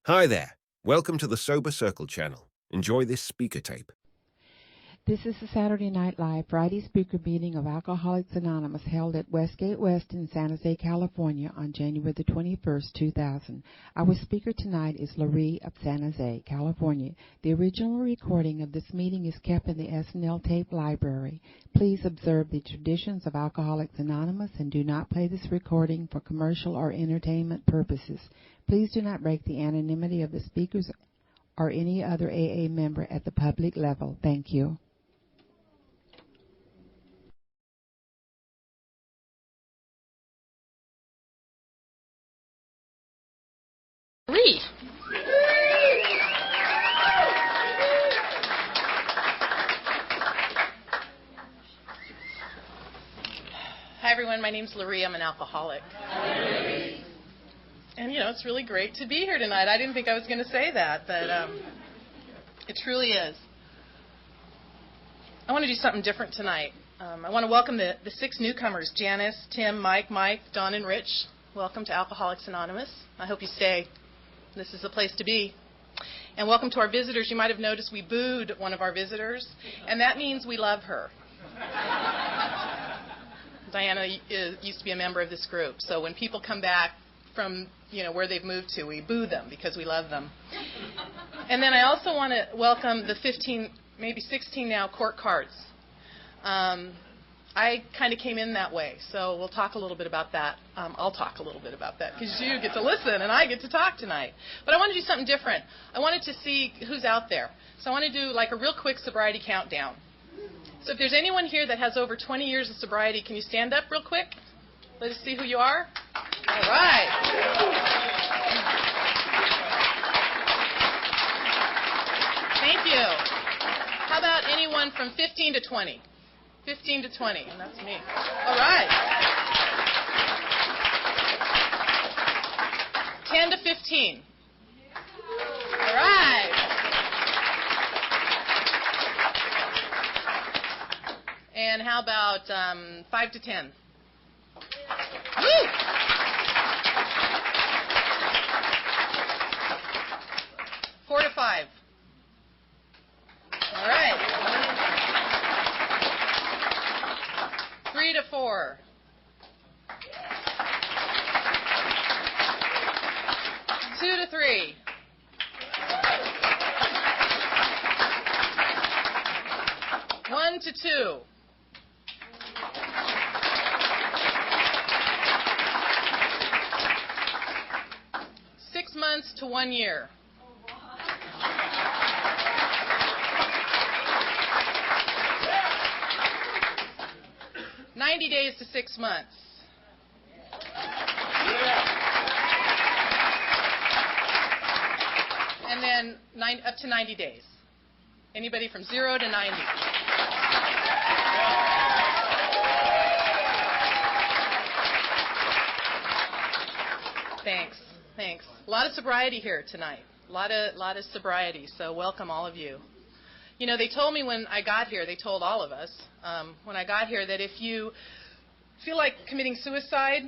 Hi there. Welcome to the SoberCircle channel. Enjoy this speaker tape. This is the Saturday Night Live Friday speaker meeting of Alcoholics Anonymous held at Westgate West in San Jose, California on January the 21st, 2000. Our speaker tonight is Larie of San Jose, California. The original recording of this meeting is kept in the S&L tape library. Please observe the traditions of Alcoholics Anonymous and do not play this recording for commercial or entertainment purposes. Please do not break the anonymity of the speakers or any other AA member at the public level. Thank you. Larie. Hi everyone, my name's Larie. I'm an alcoholic. And it's really great to be here tonight. I didn't think I was going to say that, but it truly is. I want to do something different tonight. I want to welcome the 6 newcomers, Janice, Tim, Mike, Don, and Rich. Welcome to Alcoholics Anonymous. I hope you stay. This is the place to be. And welcome to our visitors. You might have noticed we booed one of our visitors, and that means we love her. Diana used to be a member of this group, so when people come back from where they've moved to, we boo them because we love them. And then I also want to welcome the 15, maybe 16 now, court cards. I kind of came in that way, so we'll talk a little bit about that. I'll talk a little bit about that because you get to listen and I get to talk tonight. But I want to do something different. I wanted to see who's out there. So I want to do like a real quick sobriety countdown. So if there's anyone here that has over 20 years of sobriety, can you stand up real quick? Let us see who you are. All right. Thank you. How about anyone from 15 to 20? 15 to 20, and that's me. All right. 10 to 15. All right. And how about 5 to 10? Woo! 4 to 5. All right. 3 to 4. 2 to 3. 1 to 2. 6 months to 1 year. 90 days to 6 months. And then up to 90 days. Anybody from 0 to 90. Thanks. A lot of sobriety here tonight. A lot of sobriety. So welcome all of you. They told me when I got here, they told all of us when I got here that if you feel like committing suicide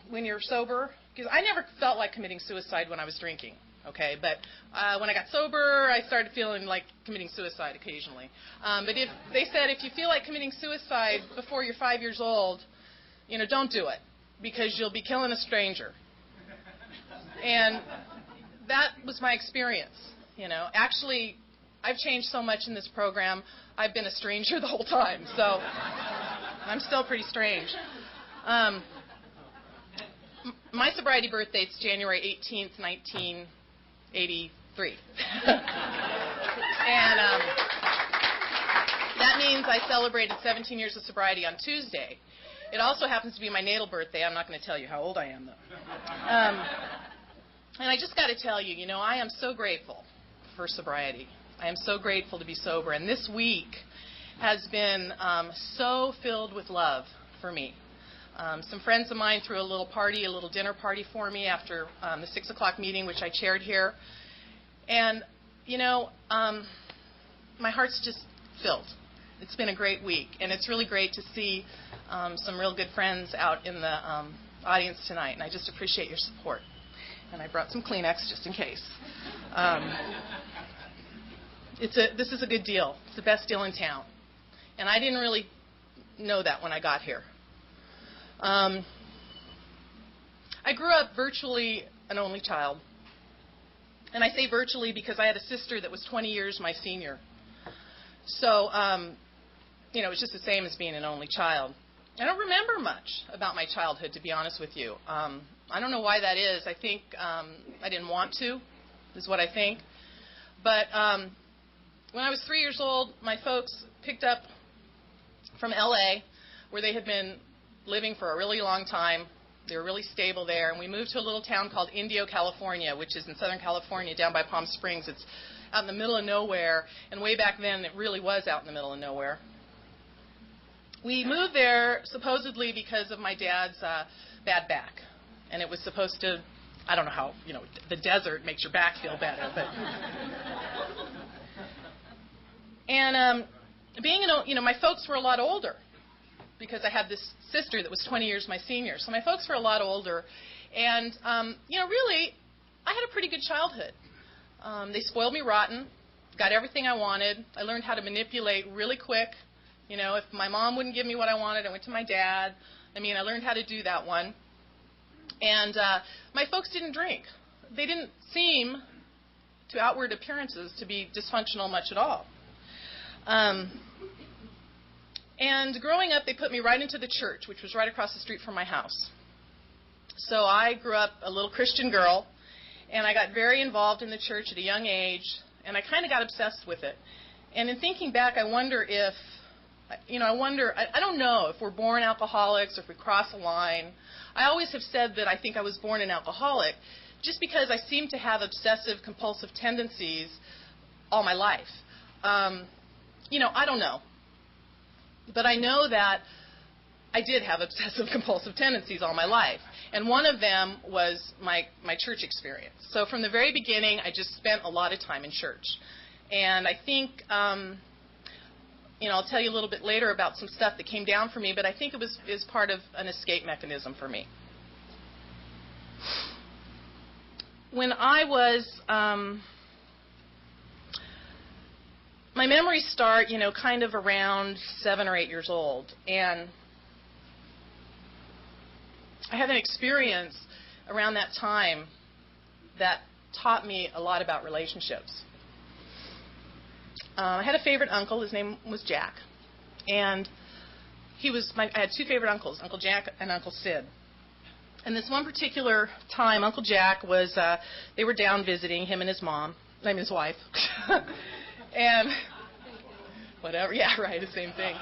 when you're sober, because I never felt like committing suicide when I was drinking, okay? But when I got sober, I started feeling like committing suicide occasionally. But they said if you feel like committing suicide before you're 5 years old, don't do it because you'll be killing a stranger. And that was my experience, Actually, I've changed so much in this program. I've been a stranger the whole time, so I'm still pretty strange. My sobriety birthday's January 18th, 1983. And that means I celebrated 17 years of sobriety on Tuesday. It also happens to be my natal birthday. I'm not going to tell you how old I am, though. And I just got to tell you, I am so grateful for sobriety. I am so grateful to be sober. And this week has been so filled with love for me. Some friends of mine threw a little dinner party for me after the 6 o'clock meeting, which I chaired here. And, my heart's just filled. It's been a great week. And it's really great to see some real good friends out in the audience tonight. And I just appreciate your support. and I brought some Kleenex just in case. This is a good deal. It's the best deal in town. And I didn't really know that when I got here. I grew up virtually an only child. And I say virtually because I had a sister that was 20 years my senior. So, it was just the same as being an only child. I don't remember much about my childhood, to be honest with you. I don't know why that is. I think I didn't want to, is what I think. But when I was 3 years old, my folks picked up from L.A., where they had been living for a really long time. They were really stable there. And we moved to a little town called Indio, California, which is in Southern California, down by Palm Springs. It's out in the middle of nowhere. And way back then, it really was out in the middle of nowhere. We moved there supposedly because of my dad's bad back. And it was supposed to, I don't know how, the desert makes your back feel better. But and my folks were a lot older because I had this sister that was 20 years my senior. So my folks were a lot older. And, really, I had a pretty good childhood. They spoiled me rotten, got everything I wanted. I learned how to manipulate really quick. If my mom wouldn't give me what I wanted, I went to my dad. I learned how to do that one. And my folks didn't drink. They didn't seem, to outward appearances, to be dysfunctional much at all. And growing up, they put me right into the church, which was right across the street from my house. So I grew up a little Christian girl, and I got very involved in the church at a young age, and I kind of got obsessed with it. And in thinking back, I wonder if, I don't know if we're born alcoholics or if we cross a line. I always have said that I think I was born an alcoholic just because I seem to have obsessive compulsive tendencies all my life. I don't know. But I know that I did have obsessive compulsive tendencies all my life. And one of them was my church experience. So from the very beginning, I just spent a lot of time in church. And I think, I'll tell you a little bit later about some stuff that came down for me, but I think it is part of an escape mechanism for me. When I was, my memories start, kind of around 7 or 8 years old. And I had an experience around that time that taught me a lot about relationships. I had a favorite uncle. His name was Jack. And I had 2 favorite uncles, Uncle Jack and Uncle Sid. And this one particular time, Uncle Jack was, they were down visiting, him and his wife. And whatever, yeah, right, the same thing.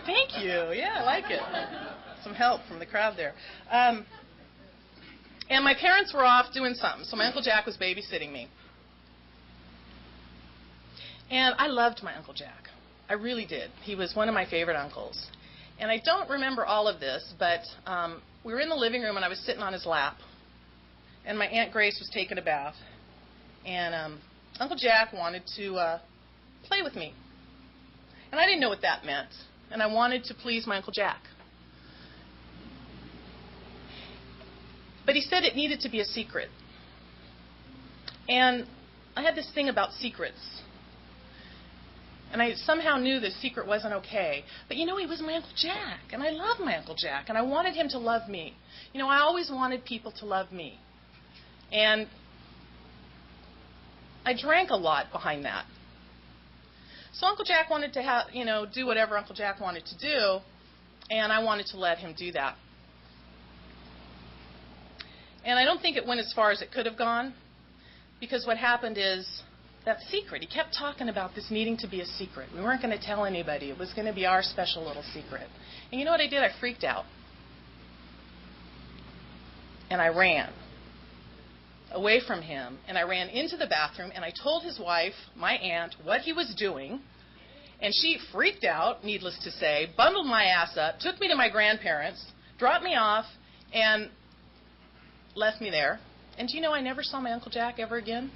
Thank you, yeah, I like it. Some help from the crowd there. And my parents were off doing something, so my Uncle Jack was babysitting me. And I loved my Uncle Jack. I really did. He was one of my favorite uncles. And I don't remember all of this, but we were in the living room and I was sitting on his lap. And my Aunt Grace was taking a bath. And Uncle Jack wanted to play with me. And I didn't know what that meant. And I wanted to please my Uncle Jack. But he said it needed to be a secret. And I had this thing about secrets. And I somehow knew the secret wasn't okay. But he was my Uncle Jack. And I loved my Uncle Jack. And I wanted him to love me. I always wanted people to love me. And I drank a lot behind that. So Uncle Jack wanted to do whatever Uncle Jack wanted to do. And I wanted to let him do that. And I don't think it went as far as it could have gone. Because what happened is that secret. He kept talking about this needing to be a secret. We weren't going to tell anybody. It was going to be our special little secret. And you know what I did? I freaked out. And I ran away from him. And I ran into the bathroom. And I told his wife, my aunt, what he was doing. And she freaked out, needless to say, bundled my ass up, took me to my grandparents, dropped me off, and left me there. And do you know I never saw my Uncle Jack ever again?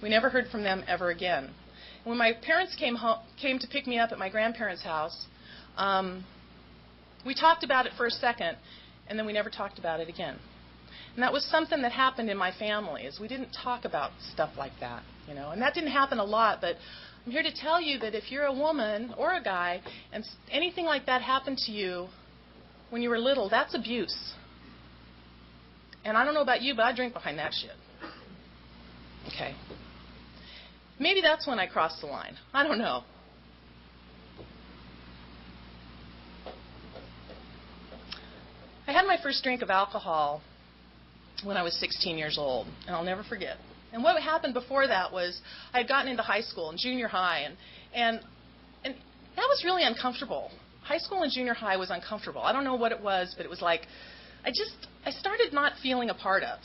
We never heard from them ever again. When my parents came to pick me up at my grandparents' house, we talked about it for a second, And then we never talked about it again. And that was something that happened in my family, is we didn't talk about stuff like that, you know. And that didn't happen a lot, but I'm here to tell you that if you're a woman or a guy and anything like that happened to you when you were little, that's abuse. And I don't know about you, but I drink behind that shit. Okay. Maybe that's when I crossed the line. I don't know. I had my first drink of alcohol when I was 16 years old, and I'll never forget. And what happened before that was I had gotten into high school and junior high, and that was really uncomfortable. High school and junior high was uncomfortable. I don't know what it was, but it was like I started not feeling a part of.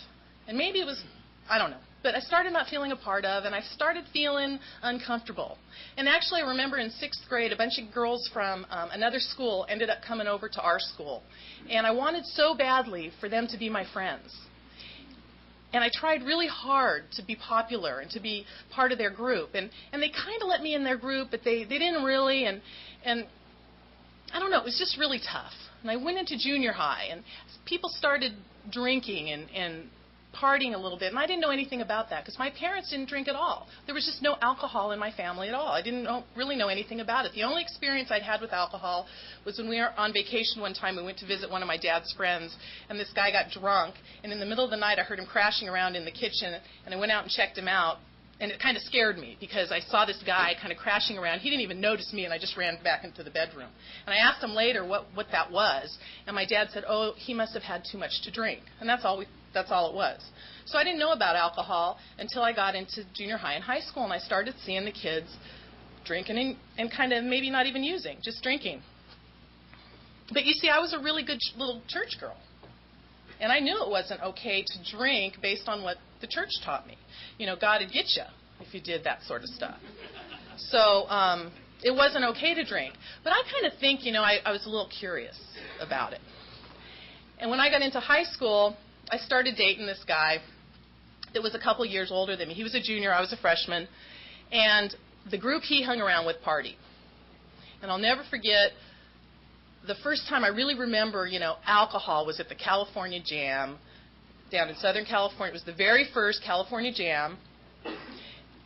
And maybe it was, I don't know. But I started not feeling a part of, and I started feeling uncomfortable. And actually, I remember in 6th grade, a bunch of girls from another school ended up coming over to our school. And I wanted so badly for them to be my friends. And I tried really hard to be popular and to be part of their group. And they kind of let me in their group, but they didn't really. And I don't know, it was just really tough. And I went into junior high, and people started drinking and partying a little bit, and I didn't know anything about that because my parents didn't drink at all. There was just no alcohol in my family at all. I didn't really know anything about it. The only experience I'd had with alcohol was when we were on vacation one time. We went to visit one of my dad's friends, and this guy got drunk, and in the middle of the night I heard him crashing around in the kitchen, and I went out and checked him out, and it kind of scared me because I saw this guy kind of crashing around. He didn't even notice me, and I just ran back into the bedroom. And I asked him later what that was, and my dad said, oh, he must have had too much to drink. And that's all it was. So I didn't know about alcohol until I got into junior high and high school, and I started seeing the kids drinking and kind of maybe not even using, just drinking. But you see, I was a really good little church girl. And I knew it wasn't okay to drink based on what the church taught me. You know, God would get you if you did that sort of stuff. So it wasn't okay to drink. But I kind of think, you know, I was a little curious about it. And when I got into high school, I started dating this guy that was a couple years older than me. He was a junior, I was a freshman. And the group he hung around with partied. And I'll never forget the first time I really remember, you know, alcohol was at the California Jam down in Southern California. It was the very first California Jam.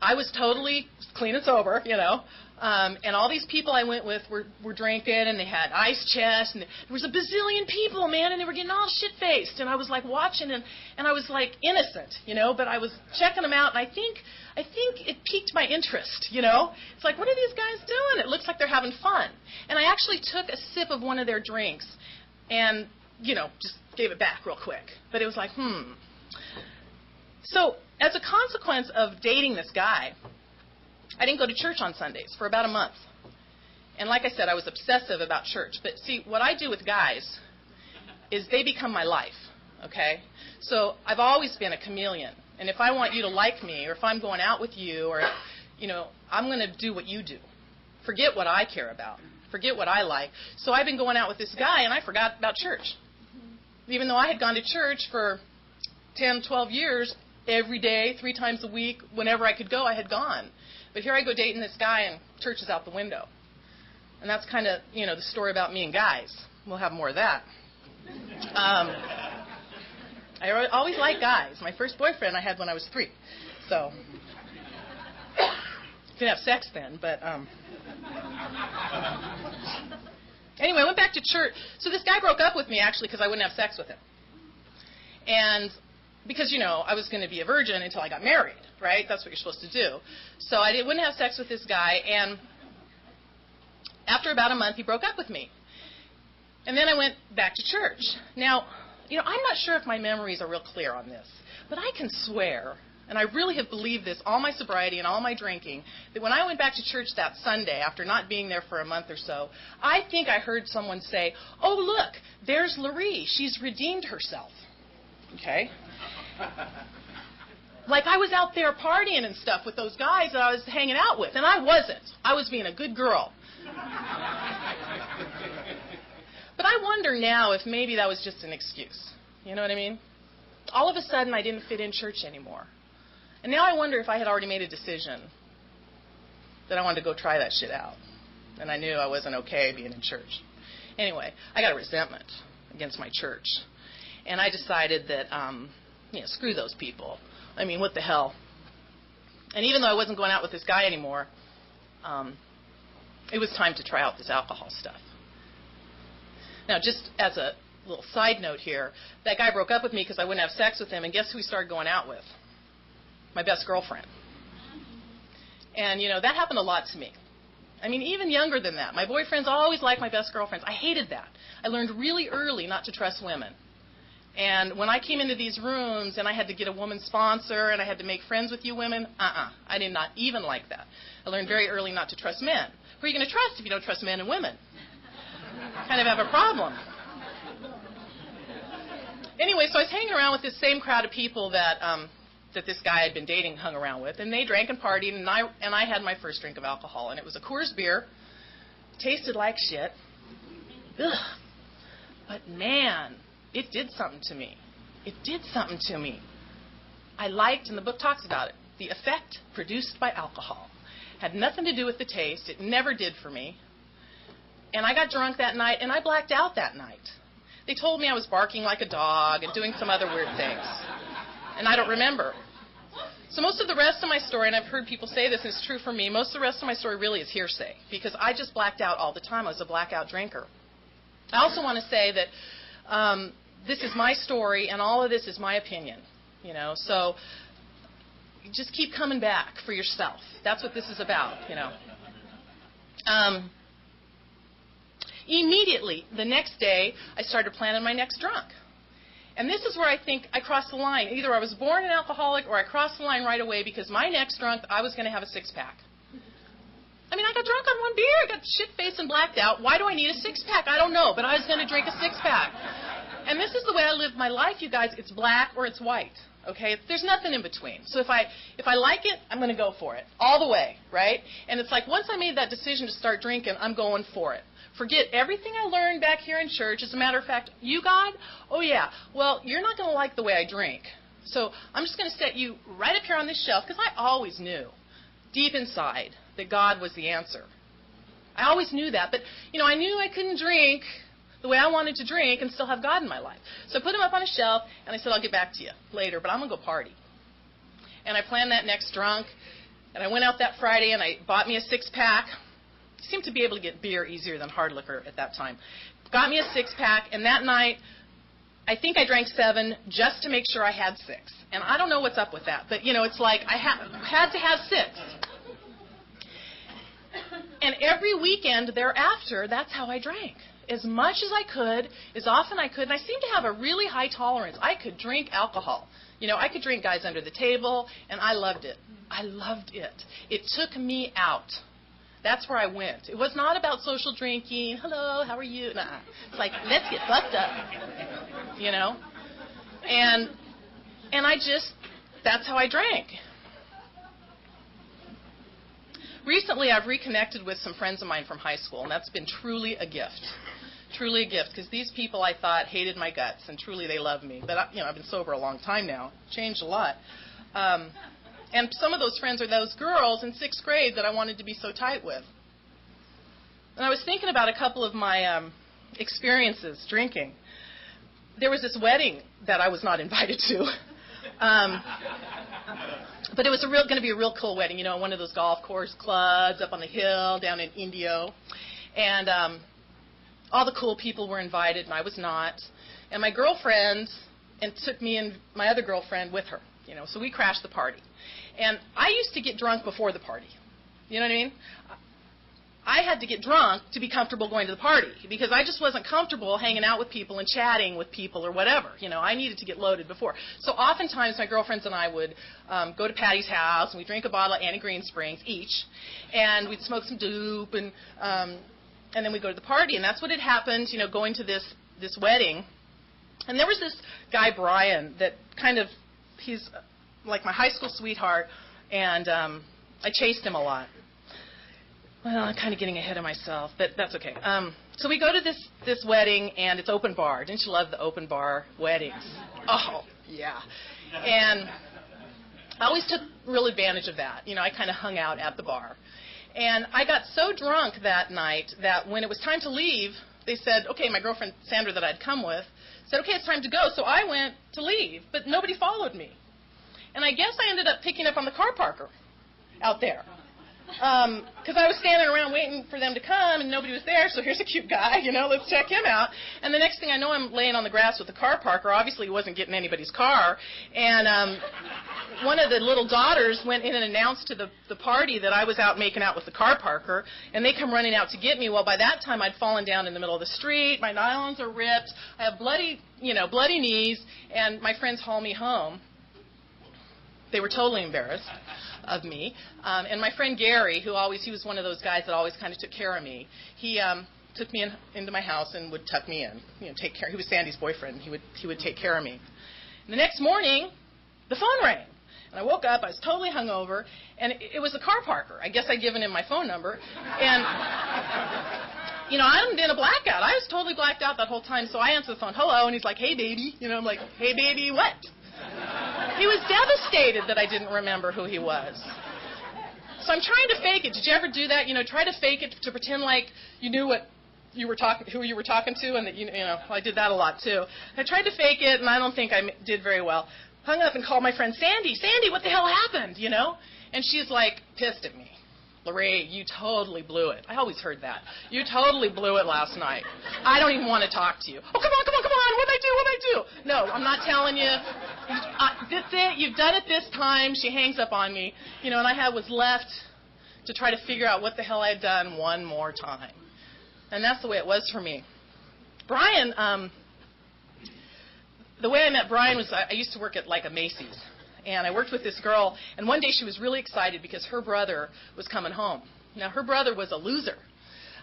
I was totally clean and sober, you know. And all these people I went with were drinking, and they had ice chests, and there was a bazillion people, man, and they were getting all shit-faced. And I was, like, watching, and I was, like, innocent, you know, but I was checking them out, and I think it piqued my interest, you know. It's like, what are these guys doing? It looks like they're having fun. And I actually took a sip of one of their drinks and, you know, just gave it back real quick. But it was like, So as a consequence of dating this guy, I didn't go to church on Sundays for about a month. And like I said, I was obsessive about church. But see, what I do with guys is they become my life, okay? So I've always been a chameleon. And if I want you to like me, or if I'm going out with you, or, you know, I'm going to do what you do. Forget what I care about. Forget what I like. So I've been going out with this guy, and I forgot about church. Even though I had gone to church for 10, 12 years, every day, 3 times a week, whenever I could go, I had gone. But here I go dating this guy, and church is out the window. And that's kind of, you know, the story about me and guys. We'll have more of that. I always liked guys. My first boyfriend I had when I was 3. So, didn't have sex then, but anyway, I went back to church. So this guy broke up with me, actually, because I wouldn't have sex with him. And because, you know, I was going to be a virgin until I got married, right? That's what you're supposed to do. So I wouldn't have sex with this guy, and after about a month, he broke up with me. And then I went back to church. Now, you know, I'm not sure if my memories are real clear on this, but I can swear, and I really have believed this all my sobriety and all my drinking, that when I went back to church that Sunday, after not being there for a month or so, I think I heard someone say, oh, look, there's Larie. She's redeemed herself. Okay? Like I was out there partying and stuff with those guys that I was hanging out with, and I wasn't. I was being a good girl. But I wonder now if maybe that was just an excuse. You know what I mean? All of a sudden, I didn't fit in church anymore. And now I wonder if I had already made a decision that I wanted to go try that shit out. And I knew I wasn't okay being in church. Anyway, I got a resentment. against my church. And I decided that, screw those people. I mean, what the hell? And even though I wasn't going out with this guy anymore, it was time to try out this alcohol stuff. Now, just as a little side note here, that guy broke up with me because I wouldn't have sex with him, and guess who he started going out with? My best girlfriend. And, that happened a lot to me. I mean, even younger than that. My boyfriends always liked my best girlfriends. I hated that. I learned really early not to trust women. And when I came into these rooms and I had to get a woman sponsor and I had to make friends with you women, I did not even like that. I learned very early not to trust men. Who are you going to trust if you don't trust men and women? Kind of have a problem. Anyway, so I was hanging around with this same crowd of people that this guy had been dating hung around with, and they drank and partied, and I had my first drink of alcohol, and it was a Coors beer. Tasted like shit. Ugh. But man, it did something to me. It did something to me. I liked, and the book talks about it, the effect produced by alcohol. Had nothing to do with the taste. It never did for me. And I got drunk that night, and I blacked out that night. They told me I was barking like a dog and doing some other weird things. And I don't remember. So most of the rest of my story, and I've heard people say this, and it's true for me, most of the rest of my story really is hearsay, because I just blacked out all the time. I was a blackout drinker. I also want to say that this is my story, and all of this is my opinion. So just keep coming back for yourself. That's what this is about. Immediately, the next day, I started planning my next drunk. And this is where I think I crossed the line. Either I was born an alcoholic or I crossed the line right away, because my next drunk, I was going to have a six-pack. I mean, I got drunk on one beer. I got shit-faced and blacked out. Why do I need a six-pack? I don't know, but I was going to drink a six-pack. And this is the way I live my life, you guys. It's black or it's white, okay? There's nothing in between. So if I like it, I'm going to go for it all the way, right? And it's like once I made that decision to start drinking, I'm going for it. Forget everything I learned back here in church. As a matter of fact, you, God, oh, yeah, well, you're not going to like the way I drink. So I'm just going to set you right up here on this shelf, because I always knew deep inside that God was the answer. I always knew that. But, I knew I couldn't drink the way I wanted to drink and still have God in my life. So I put him up on a shelf, and I said, I'll get back to you later, but I'm going to go party. And I planned that next drunk, and I went out that Friday, and I bought me a six-pack. Seemed to be able to get beer easier than hard liquor at that time. Got me a six-pack, and that night, I think I drank 7 just to make sure I had 6. And I don't know what's up with that, but, it's like I had to have 6. And every weekend thereafter, that's how I drank. As much as I could, as often I could, and I seemed to have a really high tolerance. I could drink alcohol. I could drink guys under the table, and I loved it. I loved it. It took me out. That's where I went. It was not about social drinking. Hello, how are you? Nah. It's like, let's get fucked up. And that's how I drank. Recently, I've reconnected with some friends of mine from high school, and that's been truly a gift. Truly a gift, because these people I thought hated my guts, and truly they love me. But, I've been sober a long time now. Changed a lot. And some of those friends are those girls in 6th grade that I wanted to be so tight with. And I was thinking about a couple of my experiences drinking. There was this wedding that I was not invited to. But it was going to be a real cool wedding, one of those golf course clubs up on the hill down in Indio. And all the cool people were invited, and I was not. And my girlfriend took me and my other girlfriend with her, so we crashed the party. And I used to get drunk before the party. You know what I mean? I had to get drunk to be comfortable going to the party, because I just wasn't comfortable hanging out with people and chatting with people or whatever. I needed to get loaded before. So oftentimes my girlfriends and I would go to Patty's house, and we'd drink a bottle of Annie Green Springs each, and we'd smoke some dope, and then we'd go to the party. And that's what had happened, going to this wedding. And there was this guy, Brian, that he's like my high school sweetheart, and I chased him a lot. Well, I'm kind of getting ahead of myself, but that's okay. So we go to this wedding, and it's open bar. Didn't you love the open bar weddings? Oh, yeah. And I always took real advantage of that. I kind of hung out at the bar. And I got so drunk that night that when it was time to leave they said, okay, my girlfriend Sandra that I'd come with said, okay, it's time to go. So I went to leave, but nobody followed me. And I guess I ended up picking up on the car parker out there. Because I was standing around waiting for them to come, and nobody was there, so here's a cute guy, let's check him out. And the next thing I know, I'm laying on the grass with the car parker. Obviously, he wasn't getting anybody's car. And one of the little daughters went in and announced to the party that I was out making out with the car parker, and they come running out to get me. Well, by that time, I'd fallen down in the middle of the street. My nylons are ripped. I have bloody knees, and my friends haul me home. They were totally embarrassed of me. And my friend Gary, he was one of those guys that always kind of took care of me. He took me into my house and would tuck me in, take care. He was Sandy's boyfriend. He would take care of me. And the next morning, the phone rang. And I woke up. I was totally hungover, and it was the car parker. I guess I'd given him my phone number. And I hadn't been a blackout. I was totally blacked out that whole time. So I answered the phone, hello, and he's like, hey, baby. I'm like, hey, baby, what? He was devastated that I didn't remember who he was. So I'm trying to fake it. Did you ever do that? Try to fake it to pretend like you knew who you were talking to, and that I did that a lot too. I tried to fake it, and I don't think I did very well. Hung up and called my friend Sandy. Sandy, what the hell happened? And she's like pissed at me. Larie, you totally blew it. I always heard that. You totally blew it last night. I don't even want to talk to you. Oh, come on. What'd I do? No, I'm not telling you. That's it. You've done it this time. She hangs up on me. And I was left to try to figure out what the hell I had done one more time. And that's the way it was for me. Brian, the way I met Brian was I used to work at like a Macy's. And I worked with this girl, and one day she was really excited because her brother was coming home. Now, her brother was a loser.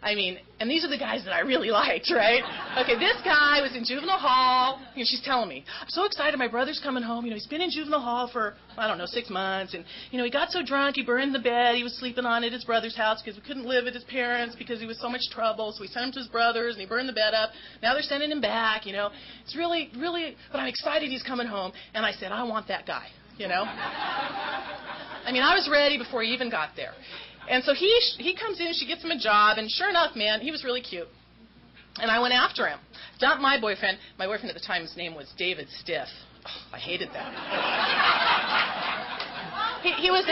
And these are the guys that I really liked, right? Okay, this guy was in juvenile hall. She's telling me, I'm so excited, my brother's coming home. He's been in juvenile hall for, 6 months. And, he got so drunk, he burned the bed. He was sleeping on at his brother's house because we couldn't live at his parents because he was so much trouble. So we sent him to his brother's, and he burned the bed up. Now they're sending him back, It's really, really, but I'm excited he's coming home. And I said, I want that guy. I was ready before he even got there. And so he comes in, she gets him a job, and sure enough, man, he was really cute. And I went after him. Dumped my boyfriend. My boyfriend at the time, his name was David Stiff. Oh, I hated that. he was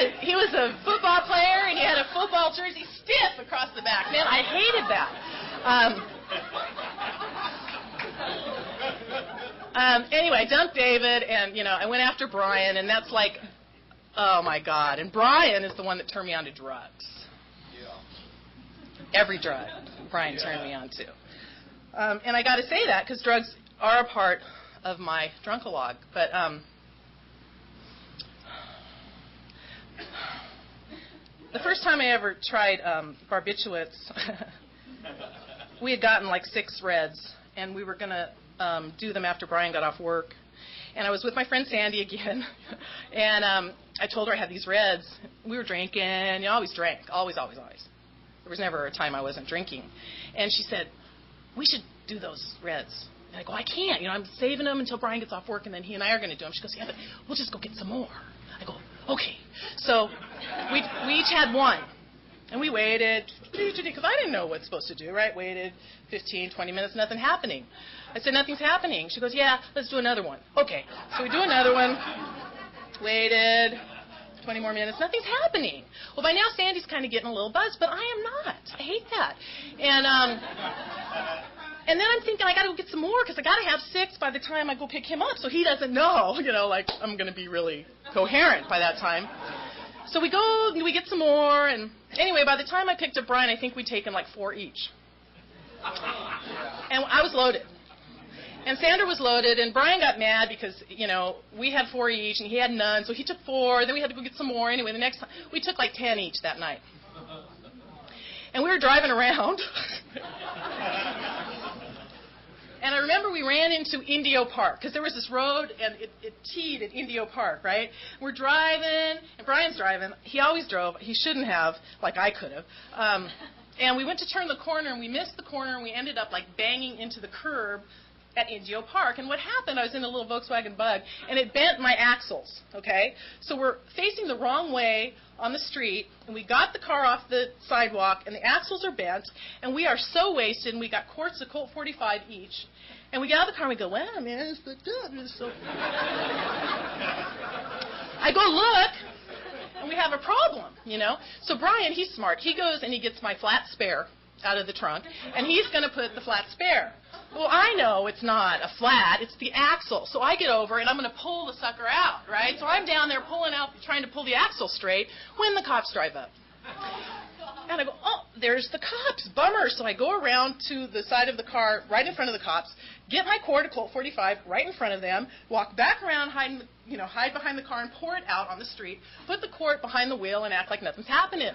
a football player, and he had a football jersey stiff across the back. Man, I hated that. Anyway, I dumped David, and, I went after Brian, and that's like, oh, my God. And Brian is the one that turned me on to drugs. Yeah. Every drug Brian turned me on to. And I got to say that because drugs are a part of my drunkalogue. But the first time I ever tried barbiturates, we had gotten like 6 Reds, and we were going to do them after Brian got off work. And I was with my friend Sandy again, and I told her I had these Reds. We were drinking. I always drank, always. There was never a time I wasn't drinking. And she said, we should do those Reds. And I go, I can't. I'm saving them until Brian gets off work, and then he and I are going to do them. She goes, yeah, but we'll just go get some more. I go, okay. So we each had one. And we waited, because I didn't know what it's supposed to do, right? Waited 15, 20 minutes, nothing happening. I said, nothing's happening. She goes, yeah, let's do another one. Okay, so we do another one. Waited 20 more minutes, nothing's happening. Well, by now Sandy's kind of getting a little buzzed, but I am not. I hate that. And then I'm thinking I got to go get some more because I got to have 6 by the time I go pick him up, so he doesn't know, like I'm going to be really coherent by that time. So we go and we get some more, and anyway, by the time I picked up Brian, I think we'd taken like 4 each. And I was loaded. And Sandra was loaded, and Brian got mad because, we had 4 each, and he had none, so he took 4, then we had to go get some more. Anyway, the next time, we took like 10 each that night. And we were driving around. And I remember we ran into Indio Park, because there was this road, and it teed at Indio Park, right? We're driving, and Brian's driving. He always drove. He shouldn't have, like I could have. And we went to turn the corner, and we missed the corner, and we ended up, like, banging into the curb at Indio Park. And what happened, I was in a little Volkswagen Bug, and it bent my axles, okay? So we're facing the wrong way on the street, and we got the car off the sidewalk, and the axles are bent, and we are so wasted, and we got quarts of Colt 45 each. And we get out of the car, and we go, wow, man, it's fucked up. It's so... I go look, and we have a problem, you know. So Brian, he's smart. He goes and he gets my flat spare out of the trunk, and he's going to put the flat spare. Well, I know it's not a flat, it's the axle. So I get over, and I'm going to pull the sucker out, right? So I'm down there pulling out, trying to pull the axle straight when the cops drive up. And I go, oh, there's the cops. Bummer. So I go around to the side of the car right in front of the cops, get my quart of Colt 45 right in front of them, walk back around, hide behind the car and pour it out on the street, put the quart behind the wheel and act like nothing's happening.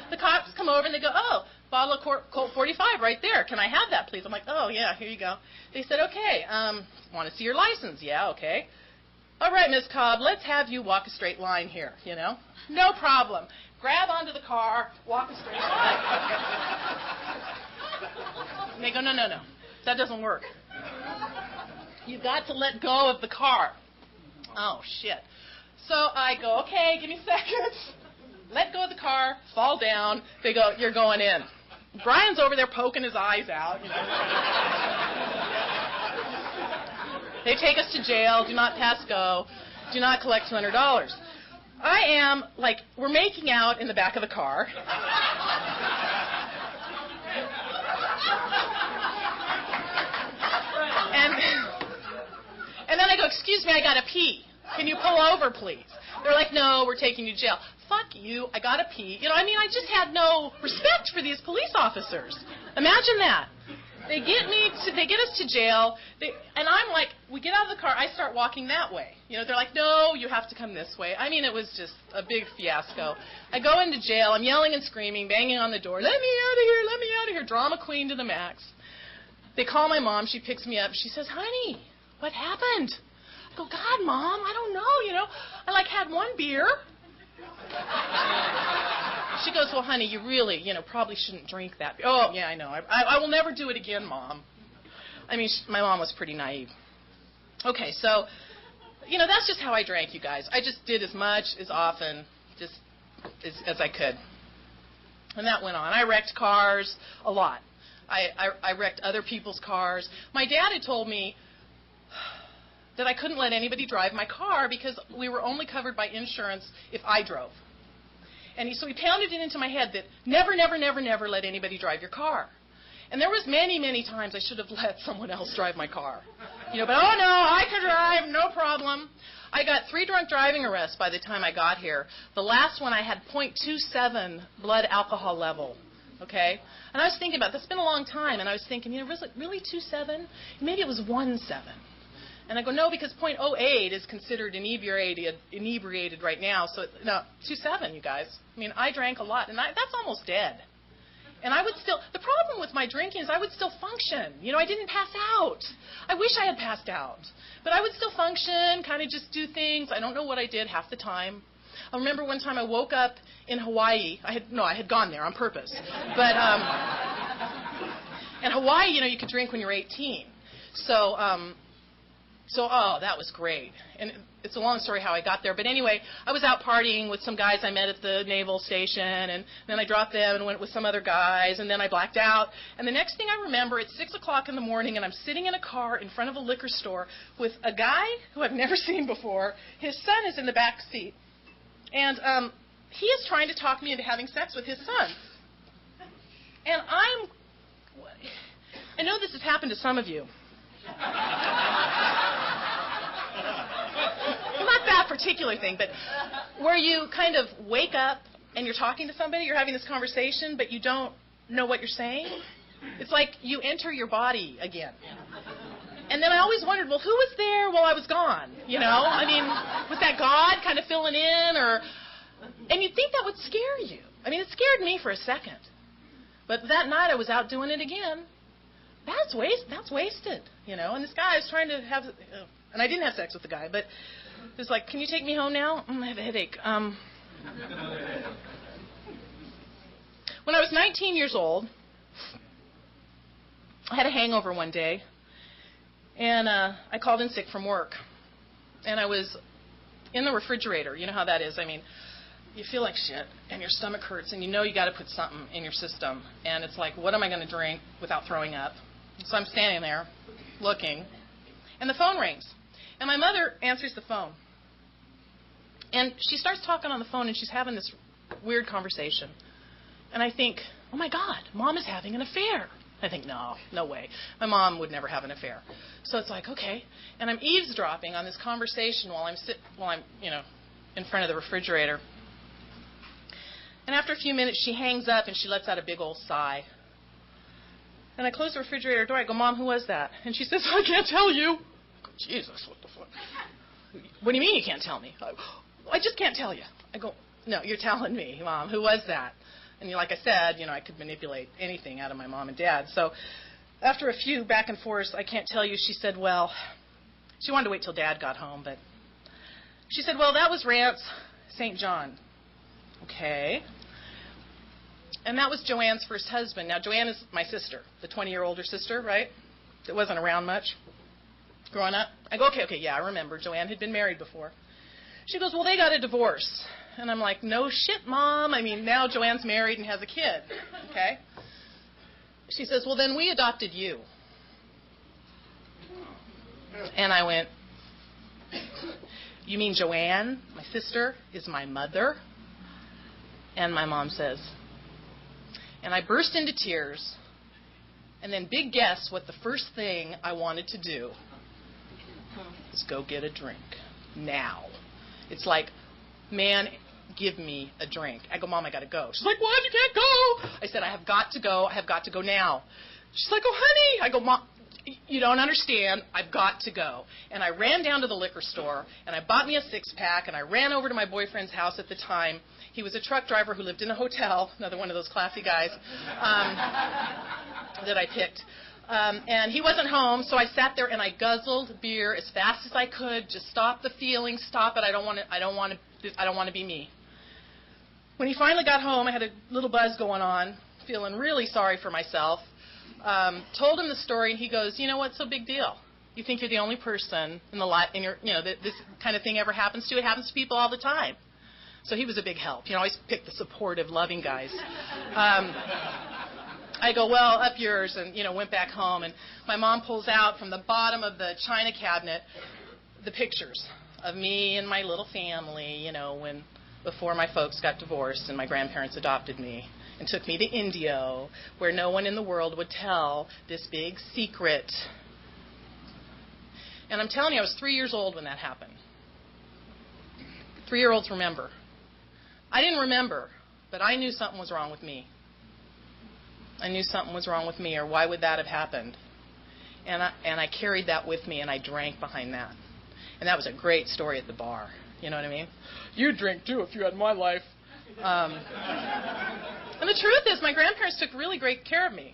The cops come over and they go, oh, bottle of Colt 45 right there. Can I have that, please? I'm like, oh, yeah, here you go. They said, okay, want to see your license? Yeah, okay. All right, Miss Cobb, let's have you walk a straight line here, you know. No problem. Grab onto the car, walk a straight line. And they go, no, that doesn't work. You've got to let go of the car. Oh, shit. So I go, okay, give me a second. Let go of the car, fall down. They go, you're going in. Brian's over there poking his eyes out. You know. They take us to jail, do not pass go, do not collect $200. I am, like, we're making out in the back of the car. And then I go, excuse me, I got to pee. Can you pull over, please? They're like, no, we're taking you to jail. Fuck you, I got to pee. You know, I mean, I just had no respect for these police officers. Imagine that. They get us to jail, and I'm like, we get out of the car, I start walking that way. You know, they're like, no, you have to come this way. I mean, it was just a big fiasco. I go into jail, I'm yelling and screaming, banging on the door, let me out of here, let me out of here, drama queen to the max. They call my mom, she picks me up, she says, honey, what happened? I go, God, Mom, I don't know, you know. I, like, had one beer. She goes, well, honey, you really, you know, probably shouldn't drink that beer. Oh, yeah, I know. I will never do it again, Mom. I mean, my mom was pretty naive. Okay, so, you know, that's just how I drank, you guys. I just did as much, as often, just as I could. And that went on. I wrecked cars a lot. I wrecked other people's cars. My dad had told me that I couldn't let anybody drive my car because we were only covered by insurance if I drove. And so he pounded it into my head that never, never, never, never let anybody drive your car. And there was many, many times I should have let someone else drive my car. You know, but oh no, I can drive, no problem. I got 3 drunk driving arrests by the time I got here. The last one I had .27 blood alcohol level. Okay? And I was thinking about, that's been a long time, and I was thinking, you know, was it really 2.7? Maybe it was 1.7. And I go, no, because .08 is considered inebriated right now. So, no, 2.7, you guys. I mean, I drank a lot, and that's almost dead. And I would still, the problem with my drinking is I would still function. You know, I didn't pass out. I wish I had passed out. But I would still function, kind of just do things. I don't know what I did half the time. I remember one time I woke up in Hawaii. I had gone there on purpose. But in Hawaii, you know, you could drink when you're 18. So, oh, that was great. And it's a long story how I got there. But anyway, I was out partying with some guys I met at the naval station, and then I dropped them and went with some other guys, and then I blacked out. And the next thing I remember, it's 6 o'clock in the morning, and I'm sitting in a car in front of a liquor store with a guy who I've never seen before. His son is in the back seat. And he is trying to talk me into having sex with his son. And I know this has happened to some of you. Not that particular thing, but where you kind of wake up and you're talking to somebody, you're having this conversation, but you don't know what you're saying. It's like you enter your body again. And then I always wondered, well, who was there while I was gone? You know, I mean, was that God kind of filling in, or? And you'd think that would scare you. I mean, it scared me for a second. But that night I was out doing it again. That's wasted, you know. And this guy is trying to have, and I didn't have sex with the guy, but it's like, can you take me home now? I have a headache. When I was 19 years old, I had a hangover one day, and I called in sick from work. And I was in the refrigerator. You know how that is. I mean, you feel like shit, and your stomach hurts, and you know you got to put something in your system. And it's like, what am I going to drink without throwing up? So I'm standing there looking, and the phone rings. And my mother answers the phone. And she starts talking on the phone, and she's having this weird conversation. And I think, oh, my God, Mom is having an affair. I think, no way. My mom would never have an affair. So it's like, okay. And I'm eavesdropping on this conversation while I'm in front of the refrigerator. And after a few minutes, she hangs up, and she lets out a big old sigh. And I close the refrigerator door. I go, Mom, who was that? And she says, I can't tell you. I go, Jesus, what the fuck? What do you mean you can't tell me? I just can't tell you. I go, no, you're telling me, Mom. Who was that? And like I said, I could manipulate anything out of my mom and dad. So after a few back and forths, I can't tell you, she said, well, she wanted to wait till Dad got home, but she said, well, that was Rance St. John. Okay. And that was Joanne's first husband. Now, Joanne is my sister, the 20-year older sister, right, that wasn't around much growing up. I go, okay, yeah, I remember. Joanne had been married before. She goes, well, they got a divorce. And I'm like, no shit, Mom. I mean, now Joanne's married and has a kid. Okay? She says, well, then we adopted you. And I went, you mean Joanne, my sister, is my mother? And my mom says, and I burst into tears. And then big guess what the first thing I wanted to do is go get a drink. Now. It's like, man, give me a drink. I go, Mom, I got to go. She's like, what? You can't go. I said, I have got to go. I have got to go now. She's like, oh, honey. I go, Mom, you don't understand. I've got to go. And I ran down to the liquor store, and I bought me a six-pack, and I ran over to my boyfriend's house at the time. He was a truck driver who lived in a hotel, another one of those classy guys that I picked. And he wasn't home, so I sat there and I guzzled beer as fast as I could. Just stop the feeling, stop it. I don't want to be me. When he finally got home, I had a little buzz going on, feeling really sorry for myself. Told him the story, and he goes, you know what's so big deal? You think you're the only person in that this kind of thing ever happens to? It happens to people all the time. So he was a big help. I always pick the supportive, loving guys. I go, well, up yours, and, went back home. And my mom pulls out from the bottom of the china cabinet the pictures of me and my little family, before my folks got divorced and my grandparents adopted me and took me to Indio, where no one in the world would tell this big secret. And I'm telling you, I was 3 years old when that happened. 3-year-olds remember. I didn't remember, but I knew something was wrong with me. I knew something was wrong with me, or why would that have happened? And I carried that with me, and I drank behind that. And that was a great story at the bar. You know what I mean? You'd drink, too, if you had my life. And the truth is, my grandparents took really great care of me.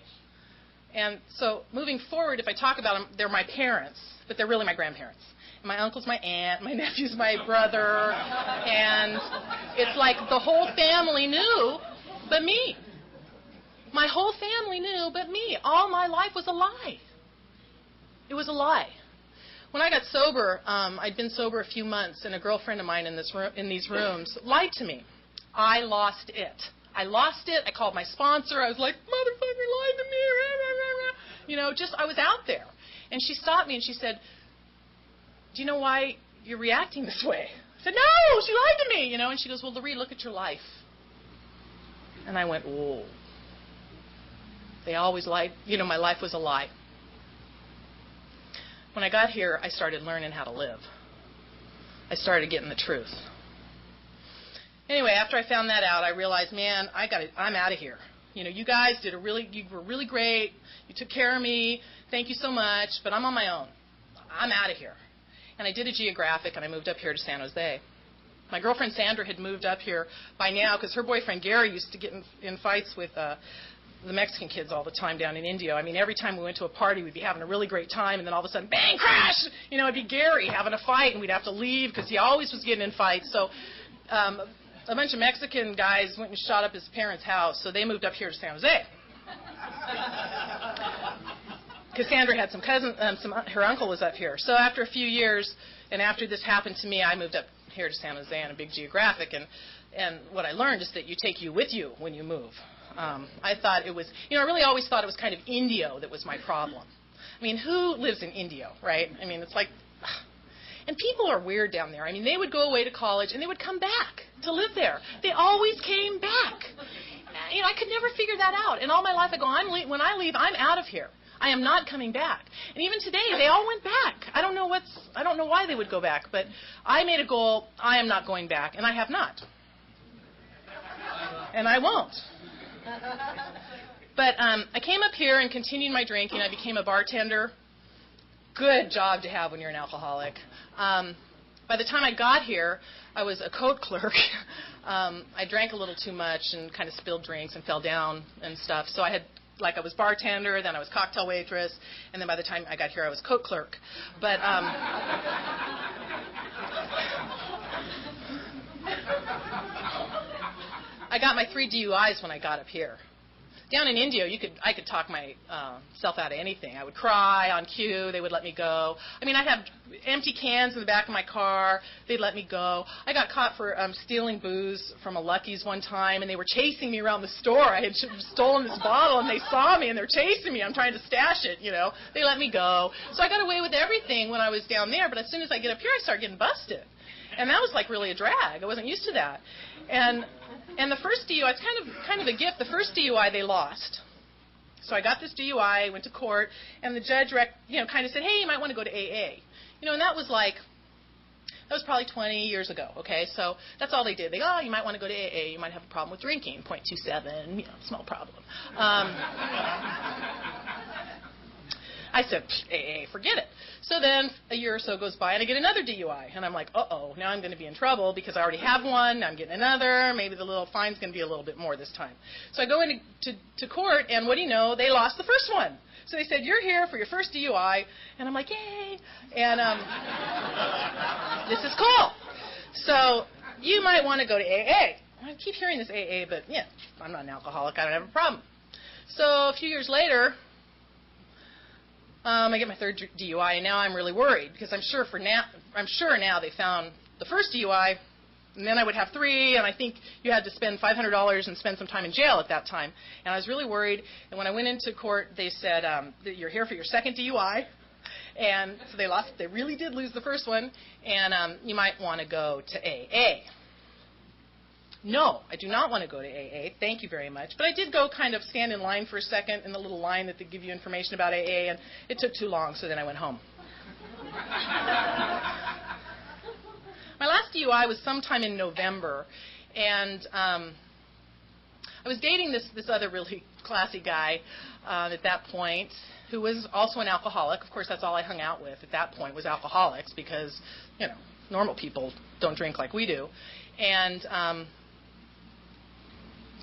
And so moving forward, if I talk about them, they're my parents, but they're really my grandparents. And my uncle's my aunt, my nephew's my brother, and it's like the whole family knew but me. My whole family knew but me. All my life was a lie. It was a lie. When I got sober, I'd been sober a few months, and a girlfriend of mine in these rooms lied to me. I lost it. I lost it. I called my sponsor. I was like, motherfucker lied to me. I was out there. And she stopped me and she said, do you know why you're reacting this way? I said, no, she lied to me, And she goes, well, Larie, look at your life. And I went, whoa. They always lied. My life was a lie. When I got here, I started learning how to live. I started getting the truth. Anyway, after I found that out, I realized, man, I'm out of here. You guys you were really great. You took care of me. Thank you so much, but I'm on my own. I'm out of here. And I did a geographic, and I moved up here to San Jose. My girlfriend Sandra had moved up here by now because her boyfriend Gary used to get in fights with the Mexican kids all the time down in Indio. I mean, every time we went to a party, we'd be having a really great time, and then all of a sudden, bang, crash! It'd be Gary having a fight, and we'd have to leave because he always was getting in fights. So a bunch of Mexican guys went and shot up his parents' house, so they moved up here to San Jose. Cassandra had some cousin, her uncle was up here. So after a few years, and after this happened to me, I moved up here to San Jose on a big geographic, and what I learned is that you take you with you when you move. I thought it was, I really always thought it was kind of Indio that was my problem. I mean, who lives in Indio, right? I mean, it's like, and people are weird down there. I mean, they would go away to college, and they would come back to live there. They always came back. I could never figure that out. And all my life I go, when I leave, I'm out of here. I am not coming back. And even today, they all went back. I don't know why they would go back, but I made a goal, I am not going back, and I have not. And I won't. But I came up here and continued my drinking. I became a bartender. Good job to have when you're an alcoholic. By the time I got here, I was a coat clerk. I drank a little too much and kind of spilled drinks and fell down and stuff. So I was bartender, then I was cocktail waitress, and then by the time I got here, I was coat clerk. But I got my 3 DUIs when I got up here. Down in Indio, I could talk myself out of anything. I would cry on cue. They would let me go. I mean, I'd have empty cans in the back of my car. They'd let me go. I got caught for stealing booze from a Lucky's one time, and they were chasing me around the store. I had stolen this bottle, and they saw me, and they're chasing me. I'm trying to stash it, They let me go. So I got away with everything when I was down there, but as soon as I get up here, I start getting busted. And that was like really a drag. I wasn't used to that. And the first DUI, it's kind of a gift. The first DUI they lost. So I got this DUI, went to court, and the judge kind of said, hey, you might want to go to AA. And that was probably 20 years ago, okay? So that's all they did. They go, you might want to go to AA. You might have a problem with drinking, 0.27, small problem. I said, AA, forget it. So then a year or so goes by, and I get another DUI. And I'm like, uh-oh, now I'm going to be in trouble because I already have one. I'm getting another. Maybe the little fine's going to be a little bit more this time. So I go into court, and what do you know? They lost the first one. So they said, you're here for your first DUI. And I'm like, yay. And this is cool. So you might want to go to AA. I keep hearing this AA, but, I'm not an alcoholic. I don't have a problem. So a few years later, I get my third DUI, and now I'm really worried because I'm sure now they found the first DUI, and then I would have 3, and I think you had to spend $500 and spend some time in jail at that time. And I was really worried. And when I went into court, they said that you're here for your second DUI, and so they really did lose the first one, and you might want to go to AA. No, I do not want to go to AA. Thank you very much. But I did go kind of stand in line for a second in the little line that they give you information about AA, and it took too long, so then I went home. My last DUI was sometime in November, and I was dating this other really classy guy at that point who was also an alcoholic. Of course, that's all I hung out with at that point was alcoholics because, normal people don't drink like we do. And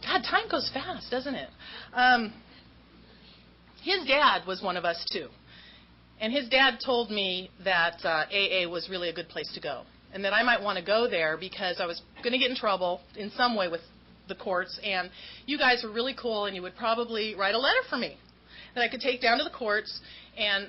God, time goes fast, doesn't it? His dad was one of us, too. And his dad told me that AA was really a good place to go and that I might want to go there because I was going to get in trouble in some way with the courts, and you guys were really cool, and you would probably write a letter for me that I could take down to the courts, and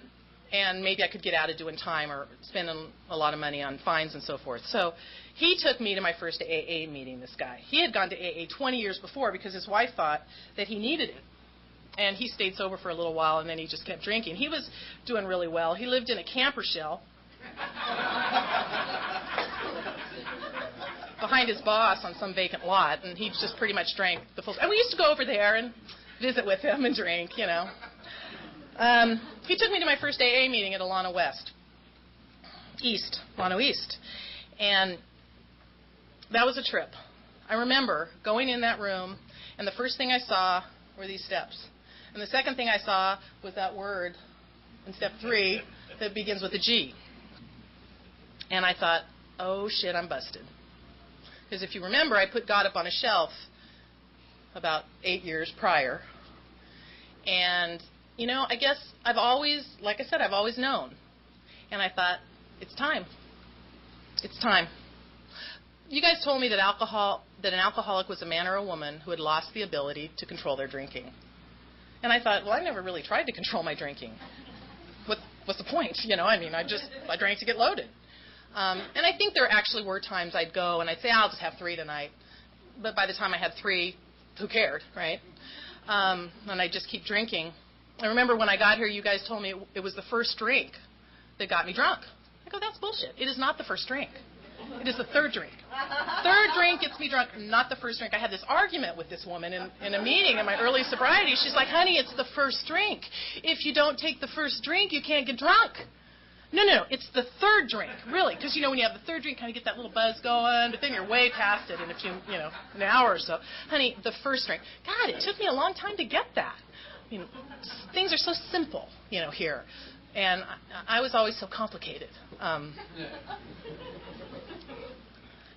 maybe I could get out of doing time or spend a lot of money on fines and so forth. So he took me to my first AA meeting, this guy. He had gone to AA 20 years before because his wife thought that he needed it. And he stayed sober for a little while, and then he just kept drinking. He was doing really well. He lived in a camper shell behind his boss on some vacant lot, and he just pretty much drank the full... And we used to go over there and visit with him and drink, He took me to my first AA meeting at Alano East. And that was a trip. I remember going in that room, and the first thing I saw were these steps. And the second thing I saw was that word in step 3 that begins with a G. And I thought, oh, shit, I'm busted. Because if you remember, I put God up on a shelf about 8 years prior. And, I guess I've always known. And I thought, it's time. It's time. You guys told me that an alcoholic was a man or a woman who had lost the ability to control their drinking. And I thought, well, I never really tried to control my drinking. what's the point? I mean, I drank to get loaded. And I think there actually were times I'd go and I'd say, I'll just have 3 tonight. But by the time I had 3, who cared, right? And I'd just keep drinking. I remember when I got here, you guys told me it was the first drink that got me drunk. I go, that's bullshit. It is not the first drink. It is the third drink. Third drink gets me drunk, not the first drink. I had this argument with this woman in a meeting in my early sobriety. She's like, honey, it's the first drink. If you don't take the first drink, you can't get drunk. No, it's the third drink, really. Because, when you have the third drink, kind of get that little buzz going, but then you're way past it in an hour or so. Honey, the first drink. God, it took me a long time to get that. Things are so simple, here. And I was always so complicated.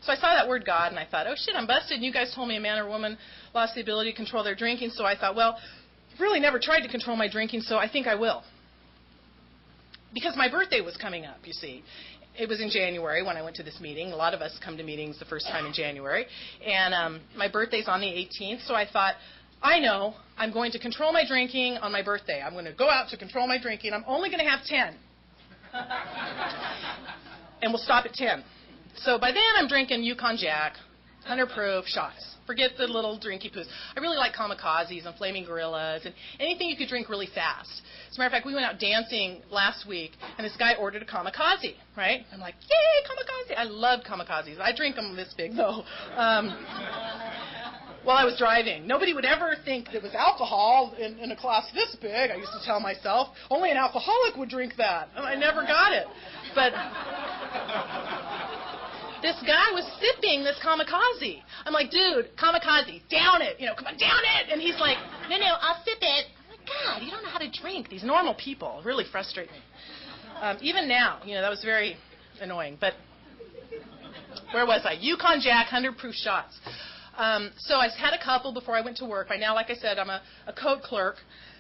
So I saw that word God, and I thought, oh, shit, I'm busted. And you guys told me a man or woman lost the ability to control their drinking. So I thought, well, I've really never tried to control my drinking, so I think I will. Because my birthday was coming up, you see. It was in January when I went to this meeting. A lot of us come to meetings the first time in January. And my birthday's on the 18th, so I thought, I know I'm going to control my drinking on my birthday. I'm going to go out to control my drinking. I'm only going to have 10. And we'll stop at 10. So by then I'm drinking Yukon Jack, 100 proof shots. Forget the little drinky poos. I really like kamikazes and flaming gorillas and anything you could drink really fast. As a matter of fact, we went out dancing last week, and this guy ordered a kamikaze, right? I'm like, yay, kamikaze. I love kamikazes. I drink them this big, though. While I was driving. Nobody would ever think there was alcohol in a glass this big, I used to tell myself. Only an alcoholic would drink that. And I never got it. But this guy was sipping this kamikaze. I'm like, dude, kamikaze, down it. Come on, down it. And he's like, no, I'll sip it. I'm like, God, you don't know how to drink. These normal people really frustrate me. Even now, that was very annoying. But where was I? Yukon Jack, 100 proof shots. So I had a couple before I went to work. By now, like I said, I'm a code clerk.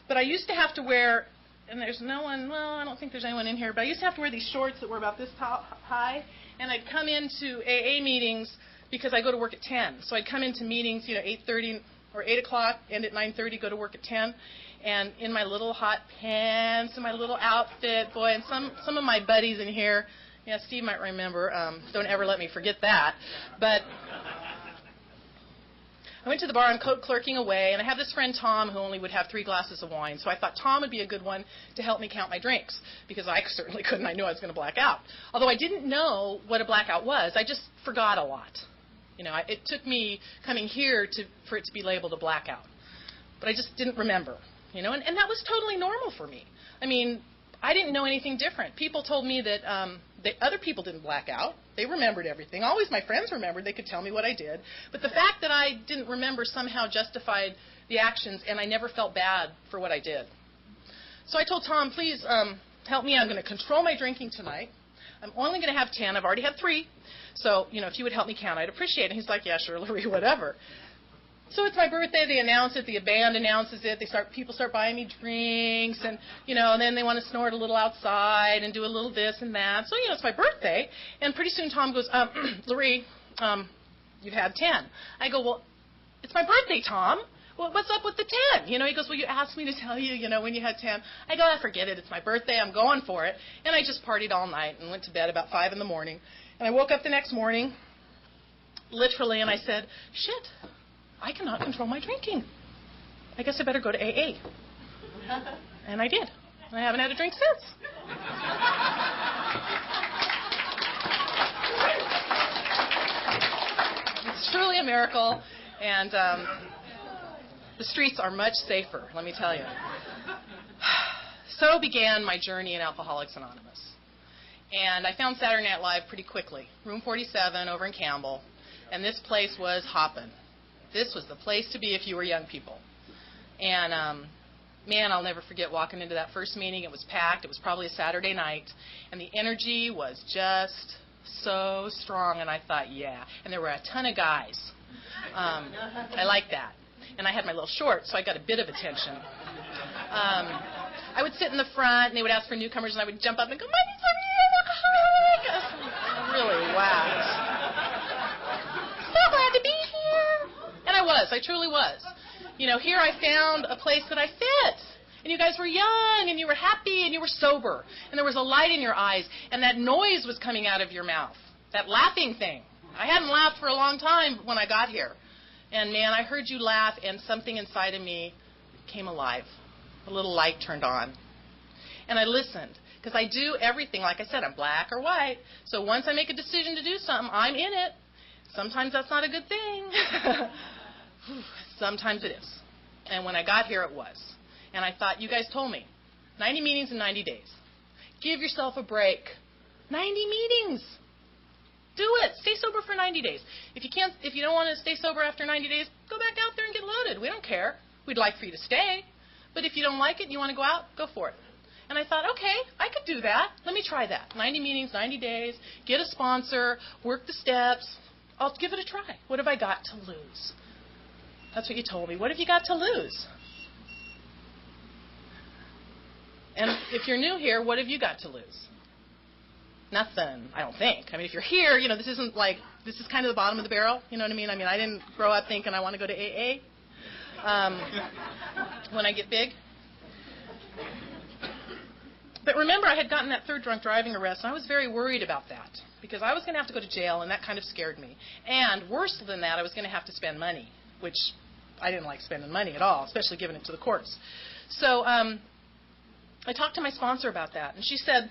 But I used to have to wear, and there's no one, well, I don't think there's anyone in here, but I used to have to wear these shorts that were about this high. And I'd come into AA meetings because I go to work at 10. So I'd come into meetings, 8:30 or 8 o'clock, end at 9:30, go to work at 10. And in my little hot pants and my little outfit, boy, and some of my buddies in here, Steve might remember, don't ever let me forget that. But I went to the bar and code clerking away, and I have this friend, Tom, who only would have 3 glasses of wine. So I thought Tom would be a good one to help me count my drinks, because I certainly couldn't. I knew I was going to black out. Although I didn't know what a blackout was, I just forgot a lot. It took me coming here for it to be labeled a blackout. But I just didn't remember, and that was totally normal for me. I mean, I didn't know anything different. People told me that other people didn't black out. They remembered everything. Always my friends remembered. They could tell me what I did. But the fact that I didn't remember somehow justified the actions, and I never felt bad for what I did. So I told Tom, please help me. I'm going to control my drinking tonight. I'm only going to have 10. I've already had 3. So, if you would help me count, I'd appreciate it. And he's like, yeah, sure, Larie, whatever. So it's my birthday. They announce it. The band announces it. People start buying me drinks, and and then they want to snort a little outside and do a little this and that. So it's my birthday, and pretty soon Tom goes, Larie, you've had 10. I go, well, it's my birthday, Tom. Well, what's up with the 10? He goes, well, you asked me to tell you, when you had 10. I go, I forget it. It's my birthday. I'm going for it. And I just partied all night and went to bed about 5 in the morning. And I woke up the next morning, literally, and I said, shit. I cannot control my drinking. I guess I better go to AA. And I did. I haven't had a drink since. It's truly a miracle, and the streets are much safer, let me tell you. So began my journey in Alcoholics Anonymous. And I found Saturday Night Live pretty quickly. Room 47 over in Campbell. And this place was hopping. This was the place to be if you were young people. And, man, I'll never forget walking into that first meeting. It was packed. It was probably a Saturday night. And the energy was just so strong. And I thought, yeah. And there were a ton of guys. I liked that. And I had my little shorts, so I got a bit of attention. I would sit in the front, and they would ask for newcomers, and I would jump up and go, my name's Larie. Really whacked. So glad to be here. And I truly was. Here I found a place that I fit. And you guys were young, and you were happy, and you were sober. And there was a light in your eyes, and that noise was coming out of your mouth, that laughing thing. I hadn't laughed for a long time when I got here. And, man, I heard you laugh, and something inside of me came alive. A little light turned on. And I listened, because I do everything. Like I said, I'm black or white. So once I make a decision to do something, I'm in it. Sometimes that's not a good thing. Sometimes it is. And when I got here, it was. And I thought, you guys told me, 90 meetings in 90 days. Give yourself a break. 90 meetings. Do it. Stay sober for 90 days. If you don't want to stay sober after 90 days, go back out there and get loaded. We don't care. We'd like for you to stay. But if you don't like it and you want to go out, go for it. And I thought, okay, I could do that. Let me try that. 90 meetings, 90 days, get a sponsor, work the steps. I'll give it a try. What have I got to lose? That's what you told me. What have you got to lose? And if you're new here, what have you got to lose? Nothing, I don't think. I mean, if you're here, this isn't like, this is kind of the bottom of the barrel. You know what I mean? I didn't grow up thinking I want to go to AA when I get big. But remember, I had gotten that third drunk driving arrest, and I was very worried about that because I was going to have to go to jail, and that kind of scared me. And worse than that, I was going to have to spend money, which I didn't like spending money at all, especially giving it to the courts. So I talked to my sponsor about that, and she said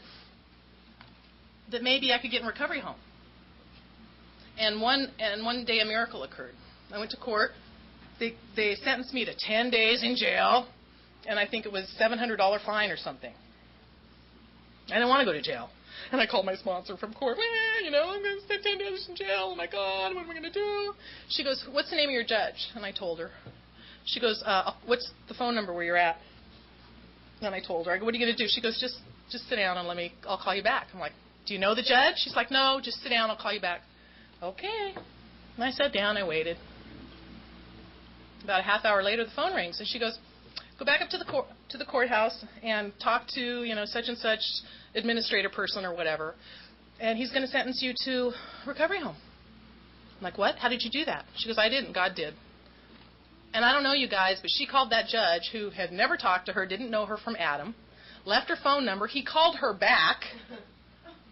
that maybe I could get in recovery home. And one day a miracle occurred. I went to court. They sentenced me to 10 days in jail, and I think it was $700 fine or something. I didn't want to go to jail. And I called my sponsor from court. I'm going to spend 10 days in jail. Oh, my God, what am I going to do? She goes, what's the name of your judge? And I told her. She goes, what's the phone number where you're at? And I told her. I go, what are you going to do? She goes, just sit down and I'll call you back. I'm like, do you know the judge? She's like, no, just sit down. I'll call you back. Okay. And I sat down. I waited. About a half hour later, the phone rings. And she goes, go back up to the courthouse and talk to, such and such administrator person or whatever, and he's going to sentence you to recovery home. I'm like, what? How did you do that? She goes, I didn't. God did. And I don't know you guys, but she called that judge who had never talked to her, didn't know her from Adam, left her phone number. He called her back,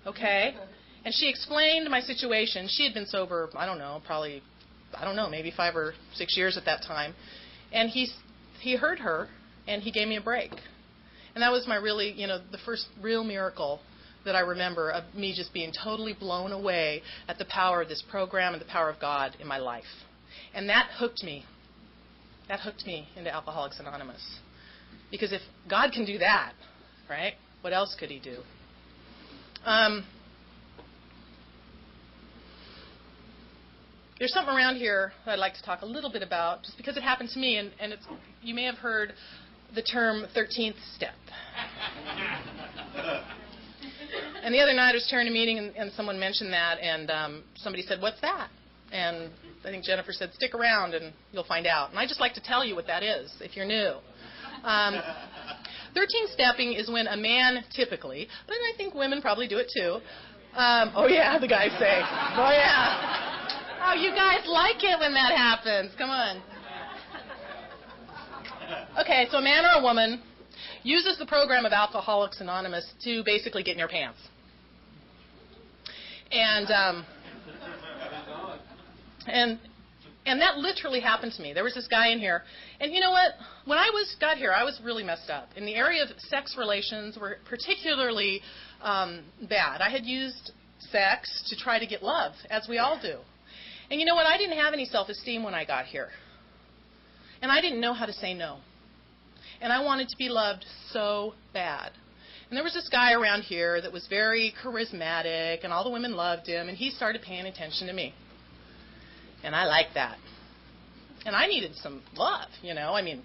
okay, and she explained my situation. She had been sober, maybe 5 or 6 years at that time, and he heard her, and he gave me a break. And that was my really, the first real miracle that I remember of me just being totally blown away at the power of this program and the power of God in my life. And that hooked me. That hooked me into Alcoholics Anonymous. Because if God can do that, right, what else could he do? There's something around here that I'd like to talk a little bit about, just because it happened to me, and you may have heard the term 13th step. And the other night I was chairing a meeting, and someone mentioned that, and somebody said, what's that? And I think Jennifer said, stick around and you'll find out. And I'd just like to tell you what that is, if you're new. 13th stepping is when a man typically, but I think women probably do it too. Oh, yeah, the guys say. Oh, yeah. Oh, you guys like it when that happens. Come on. Okay, so a man or a woman uses the program of Alcoholics Anonymous to basically get in your pants. And that literally happened to me. There was this guy in here, and you know what? When I got here, I was really messed up. In the area of sex relations were particularly bad. I had used sex to try to get love, as we all do. And you know what? I didn't have any self-esteem when I got here. And I didn't know how to say no. And I wanted to be loved so bad. And there was this guy around here that was very charismatic, and all the women loved him, and he started paying attention to me. And I liked that. And I needed some love, I mean,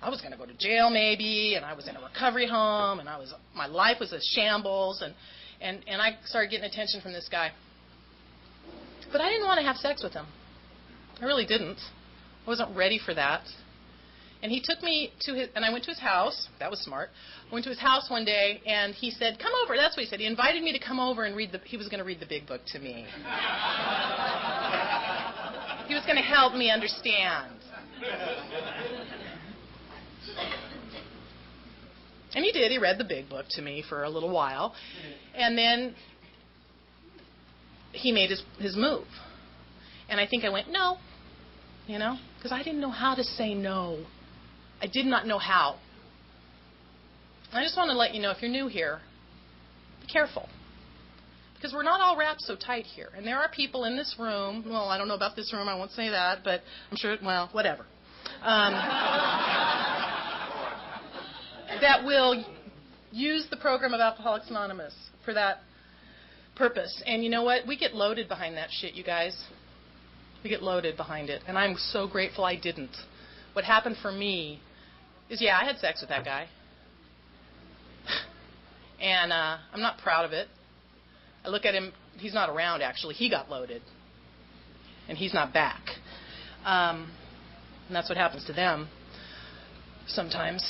I was going to go to jail maybe, and I was in a recovery home, and my life was a shambles, and I started getting attention from this guy. But I didn't want to have sex with him. I really didn't. I wasn't ready for that. And he took me and I went to his house. That was smart. I went to his house one day, and he said, come over. That's what he said. He invited me to come over and he was going to read the big book to me. He was going to help me understand. And he did. He read the big book to me for a little while. And then he made his move. And I think I went, no, because I didn't know how to say no. I did not know how. I just want to let you know, if you're new here, be careful. Because we're not all wrapped so tight here. And there are people in this room, well, I don't know about this room, I won't say that, but I'm sure, well, whatever. That will use the program of Alcoholics Anonymous for that purpose. And you know what? We get loaded behind that shit, you guys. We get loaded behind it. And I'm so grateful I didn't. What happened for me is, I had sex with that guy. And I'm not proud of it. I look at him, he's not around, actually. He got loaded. And he's not back. And that's what happens to them sometimes.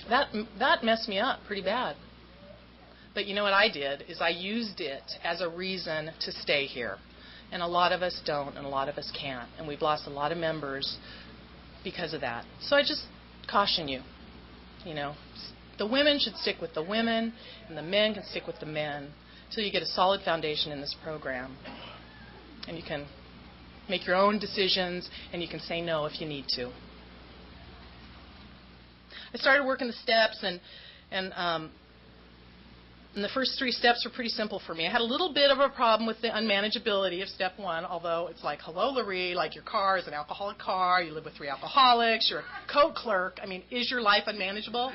That messed me up pretty bad. But you know what I did is I used it as a reason to stay here. And a lot of us don't, and a lot of us can't. And we've lost a lot of members because of that. So I just caution you, the women should stick with the women, and the men can stick with the men until you get a solid foundation in this program. And you can make your own decisions, and you can say no if you need to. I started working the steps, and the first 3 steps were pretty simple for me. I had a little bit of a problem with the unmanageability of step 1, although it's like, hello, Larie, like your car is an alcoholic car, you live with 3 alcoholics, you're a code clerk. I mean, is your life unmanageable?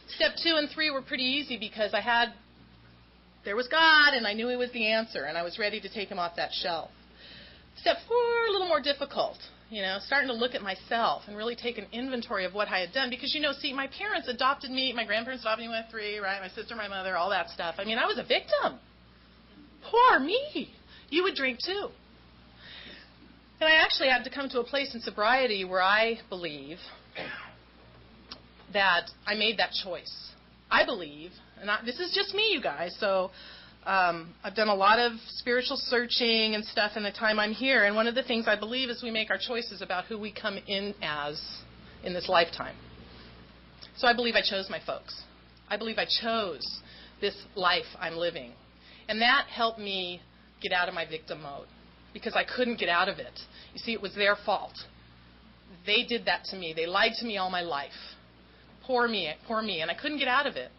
Step 2 and 3 were pretty easy because there was God, and I knew He was the answer, and I was ready to take Him off that shelf. Step 4, a little more difficult. Starting to look at myself and really take an inventory of what I had done. Because, my parents adopted me. My grandparents adopted me when I was 3, right? My sister, my mother, all that stuff. I mean, I was a victim. Poor me. You would drink, too. And I actually had to come to a place in sobriety where I believe that I made that choice. I believe, and this is just me, you guys, so I've done a lot of spiritual searching and stuff in the time I'm here, and one of the things I believe is we make our choices about who we come in as in this lifetime. So I believe I chose my folks. I believe I chose this life I'm living. And that helped me get out of my victim mode because I couldn't get out of it. You see, it was their fault. They did that to me. They lied to me all my life. Poor me, and I couldn't get out of it.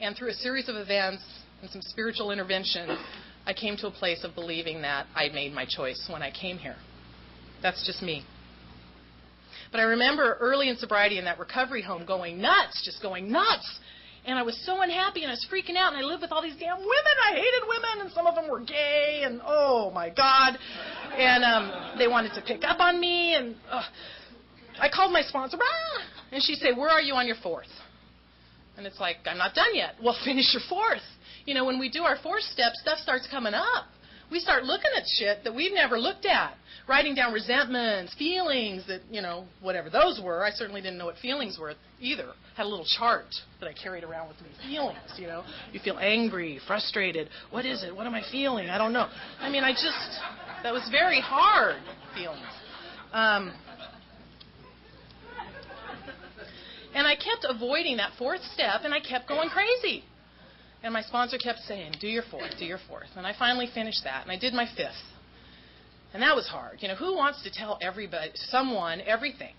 And through a series of events and some spiritual intervention, I came to a place of believing that I made my choice when I came here. That's just me. But I remember early in sobriety in that recovery home going nuts, just going nuts. And I was so unhappy and I was freaking out, and I lived with all these damn women. I hated women, and some of them were gay, and oh my God. And they wanted to pick up on me, and I called my sponsor, and she'd say, where are you on your 4th? And it's like, I'm not done yet. Well, finish your 4th. When we do our 4th step, stuff starts coming up. We start looking at shit that we've never looked at. Writing down resentments, feelings that, whatever those were. I certainly didn't know what feelings were either. Had a little chart that I carried around with me. Feelings, You feel angry, frustrated. What is it? What am I feeling? I don't know. I mean, that was very hard feelings. And I kept avoiding that 4th step, and I kept going crazy. And my sponsor kept saying, do your 4th, do your 4th. And I finally finished that, and I did my 5th. And that was hard. Who wants to tell someone everything?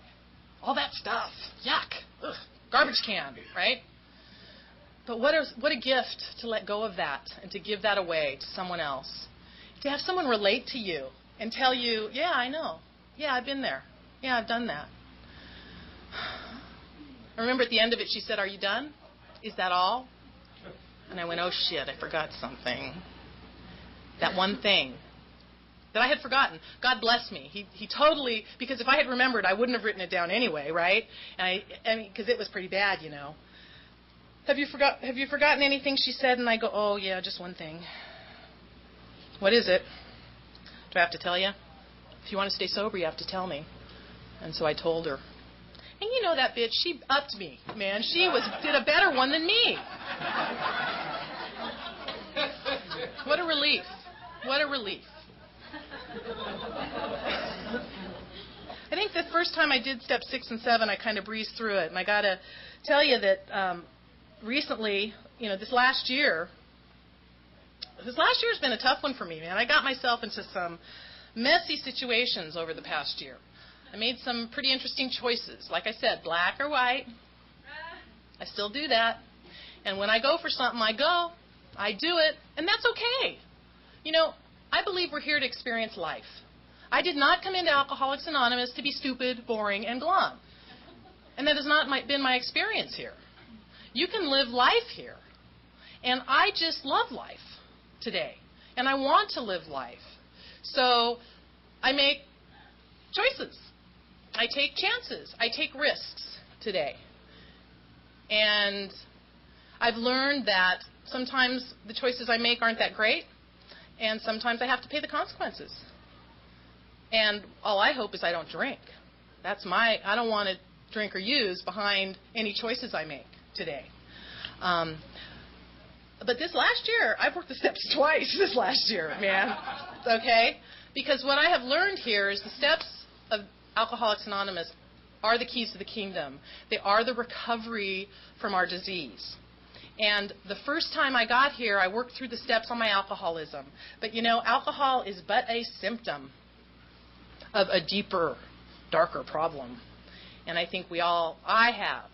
All that stuff. Yuck. Ugh. Garbage can, right? But what a gift to let go of that and to give that away to someone else. To have someone relate to you and tell you, yeah, I know. Yeah, I've been there. Yeah, I've done that. I remember at the end of it, she said, are you done? Is that all? And I went, oh, shit, I forgot something. That one thing that I had forgotten. God bless me. He totally, because if I had remembered, I wouldn't have written it down anyway, right? And I mean, because it was pretty bad, Have you forgotten anything she said? And I go, oh, yeah, just one thing. What is it? Do I have to tell you? If you want to stay sober, you have to tell me. And so I told her. And that bitch, she upped me, man. She did a better one than me. What a relief. What a relief. I think think the first time I did step 6 and 7, I kind of breezed through it. And I got to tell you that recently, this last year has been a tough one for me, man. I got myself into some messy situations over the past year. I made some pretty interesting choices. Like I said, black or white. I still do that. And when I go for something, I do it, and that's okay. I believe we're here to experience life. I did not come into Alcoholics Anonymous to be stupid, boring, and glum. And that has not been my experience here. You can live life here. And I just love life today. And I want to live life. So I make choices. I take chances. I take risks today. And I've learned that sometimes the choices I make aren't that great, and sometimes I have to pay the consequences. And all I hope is I don't drink. I don't want to drink or use behind any choices I make today. But this last year, I've worked the steps twice this last year, man. Okay? Because what I have learned here is the steps of Alcoholics Anonymous are the keys to the kingdom. They are the recovery from our disease. And the first time I got here, I worked through the steps on my alcoholism. But alcohol is but a symptom of a deeper, darker problem. And I think I have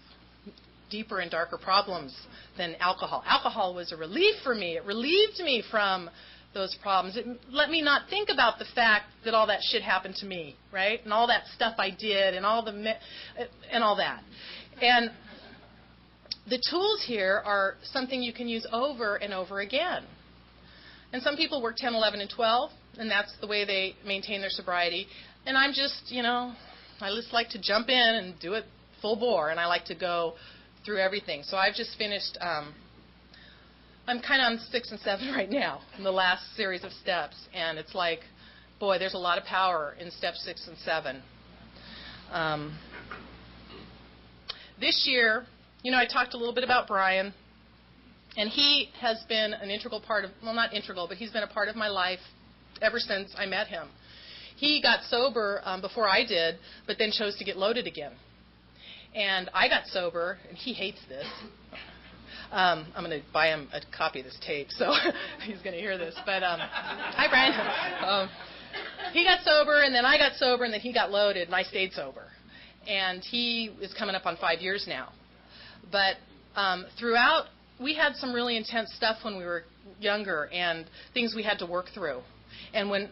deeper and darker problems than alcohol. Alcohol was a relief for me. It relieved me from those problems. It let me not think about the fact that all that shit happened to me, right? And all that stuff I did and all that. And the tools here are something you can use over and over again. And some people work 10, 11, and 12, and that's the way they maintain their sobriety. And I'm just, I just like to jump in and do it full bore, and I like to go through everything. So I've just finished, I'm kind of on 6 and 7 right now in the last series of steps, and it's like, boy, there's a lot of power in step 6 and 7. This year, I talked a little bit about Brian, and he has been an integral part of, well, not integral, but he's been a part of my life ever since I met him. He got sober before I did, but then chose to get loaded again. And I got sober, and he hates this. I'm going to buy him a copy of this tape, so he's going to hear this. But hi, Brian. He got sober, and then I got sober, and then he got loaded, and I stayed sober. And he is coming up on 5 years now. But throughout, we had some really intense stuff when we were younger, and things we had to work through. And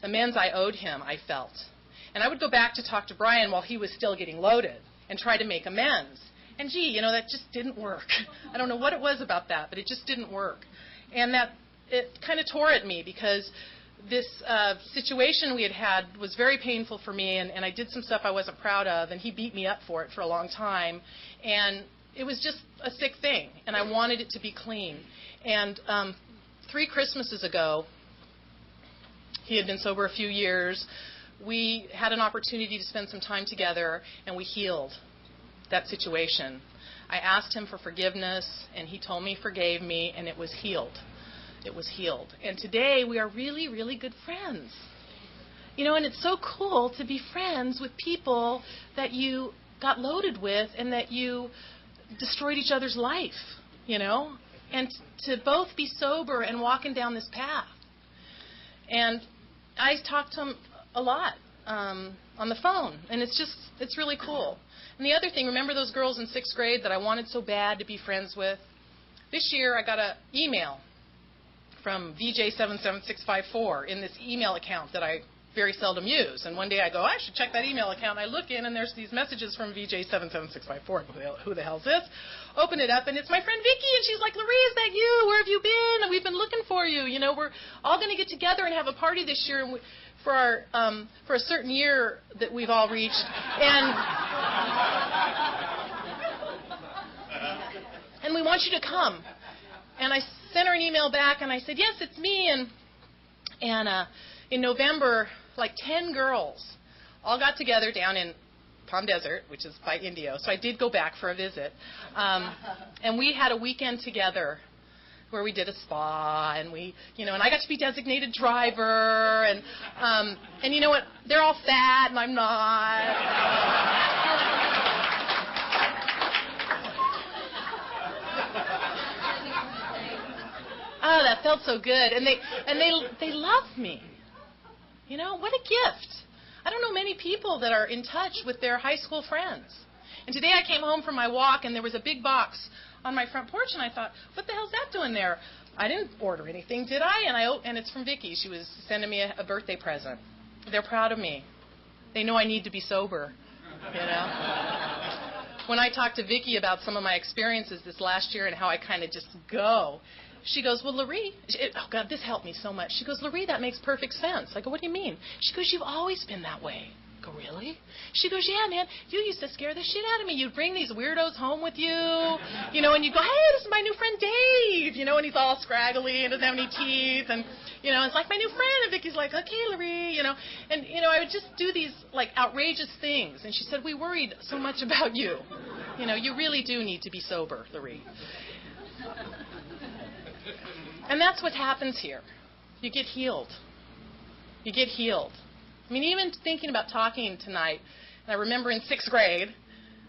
amends I owed him, I felt. And I would go back to talk to Brian while he was still getting loaded and try to make amends. And gee, that just didn't work. I don't know what it was about that, but it just didn't work. And it kind of tore at me because this situation we had was very painful for me, and I did some stuff I wasn't proud of, and he beat me up for it for a long time. And it was just a sick thing, and I wanted it to be clean. And 3 Christmases ago, he had been sober a few years. We had an opportunity to spend some time together, and we healed that situation. I asked him for forgiveness, and he told me he forgave me, and it was healed. It was healed. And today we are really, really good friends. And it's so cool to be friends with people that you got loaded with and that you destroyed each other's life, and to both be sober and walking down this path. And I talked to him a lot on the phone, and it's really cool. And the other thing, remember those girls in 6th grade that I wanted so bad to be friends with? This year I got an email from VJ77654 in this email account that I very seldom use. And one day I go, I should check that email account. And I look in, and there's these messages from VJ77654. Who the hell is this? Open it up, and it's my friend Vicki, and she's like, Larie, is that you? Where have you been? And we've been looking for you. We're all going to get together and have a party this year for a certain year that we've all reached. And we want you to come. And I sent her an email back, and I said, yes, it's me. And in November, like 10 girls all got together down in Palm Desert, which is by Indio. So I did go back for a visit. And we had a weekend together where we did a spa, and and I got to be designated driver, and you know what? They're all fat, and I'm not. Oh, that felt so good, and they love me. You know, what a gift. I don't know many people that are in touch with their high school friends. And today I came home from my walk, and there was a big box on my front porch, and I thought, what the hell's that doing there? I didn't order anything, did I? And it's from Vicki. She was sending me a birthday present. They're proud of me. They know I need to be sober, you know. When I talked to Vicki about some of my experiences this last year and how I kind of just go, she goes, well, Larie, oh, God, this helped me so much. She goes, Larie, that makes perfect sense. I go, what do you mean? She goes, you've always been that way. I go, really? She goes, yeah, man, you used to scare the shit out of me. You'd bring these weirdos home with you, you know, and you'd go, hey, this is my new friend Dave, you know, and he's all scraggly and doesn't have any teeth, and, you know, it's like my new friend, and Vicki's like, okay, Larie, you know, and, you know, I would just do these, like, outrageous things, and she said, we worried so much about you. You know, you really do need to be sober, Larie. And that's what happens here. You get healed. You get healed. I mean, even thinking about talking tonight, and I remember in 6th grade,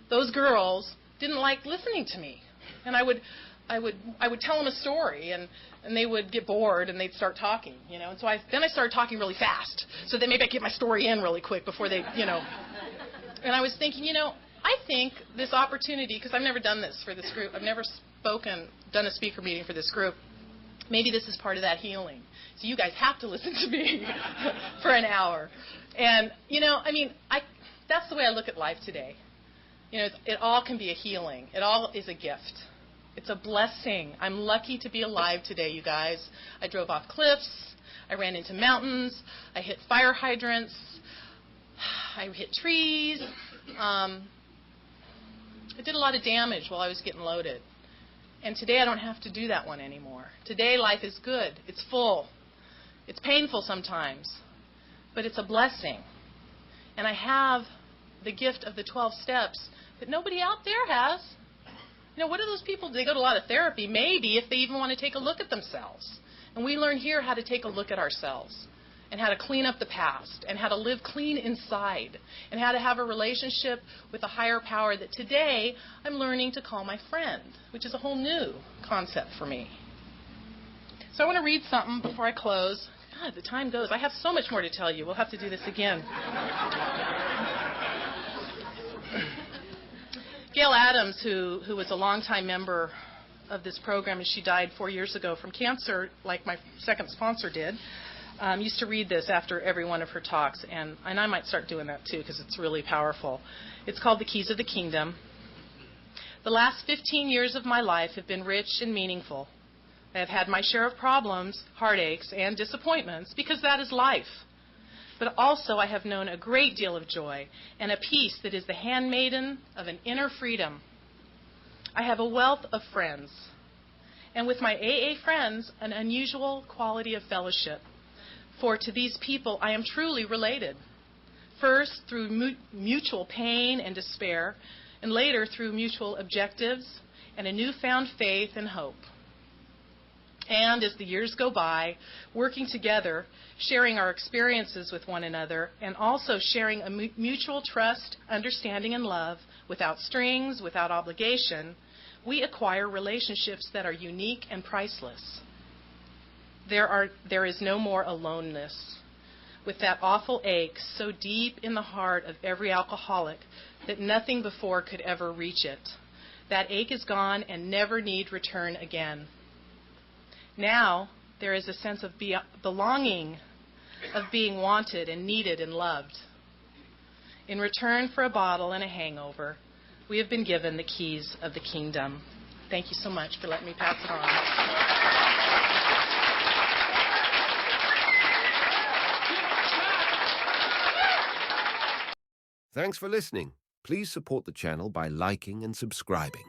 those girls didn't like listening to me. And I would tell them a story, and they would get bored, and they'd start talking, you know. And so then I started talking really fast, so that maybe I get my story in really quick before they, you know. And I was thinking, you know, I think this opportunity, because I've never done this for this group, I've never done a speaker meeting for this group. Maybe this is part of that healing. So you guys have to listen to me for an hour. And, you know, I mean, that's the way I look at life today. You know, it all can be a healing. It all is a gift. It's a blessing. I'm lucky to be alive today, you guys. I drove off cliffs. I ran into mountains. I hit fire hydrants. I hit trees. I did a lot of damage while I was getting loaded. And today I don't have to do that one anymore. Today life is good. It's full. It's painful sometimes, but it's a blessing. And I have the gift of the 12 steps that nobody out there has. You know, what do those people do? They go to a lot of therapy, maybe, if they even want to take a look at themselves. And we learn here how to take a look at ourselves and how to clean up the past and how to live clean inside and how to have a relationship with a higher power that today I'm learning to call my friend, which is a whole new concept for me. So I want to read something before I close. God, the time goes. I have so much more to tell you. We'll have to do this again. Gail Adams, who was a longtime member of this program, and she died 4 years ago from cancer, like my second sponsor did, used to read this after every one of her talks, and I might start doing that too because it's really powerful. It's called The Keys of the Kingdom. The last 15 years of my life have been rich and meaningful. I have had my share of problems, heartaches, and disappointments because that is life. But also I have known a great deal of joy and a peace that is the handmaiden of an inner freedom. I have a wealth of friends, and with my AA friends, an unusual quality of fellowship. For to these people I am truly related, first through mutual pain and despair, and later through mutual objectives and a newfound faith and hope. And as the years go by, working together, sharing our experiences with one another, and also sharing a mutual trust, understanding, and love, without strings, without obligation, we acquire relationships that are unique and priceless. There is no more aloneness, with that awful ache so deep in the heart of every alcoholic that nothing before could ever reach it. That ache is gone and never need return again. Now there is a sense of belonging, of being wanted and needed and loved. In return for a bottle and a hangover, we have been given the keys of the kingdom. Thank you so much for letting me pass it on. Thanks for listening. Please support the channel by liking and subscribing.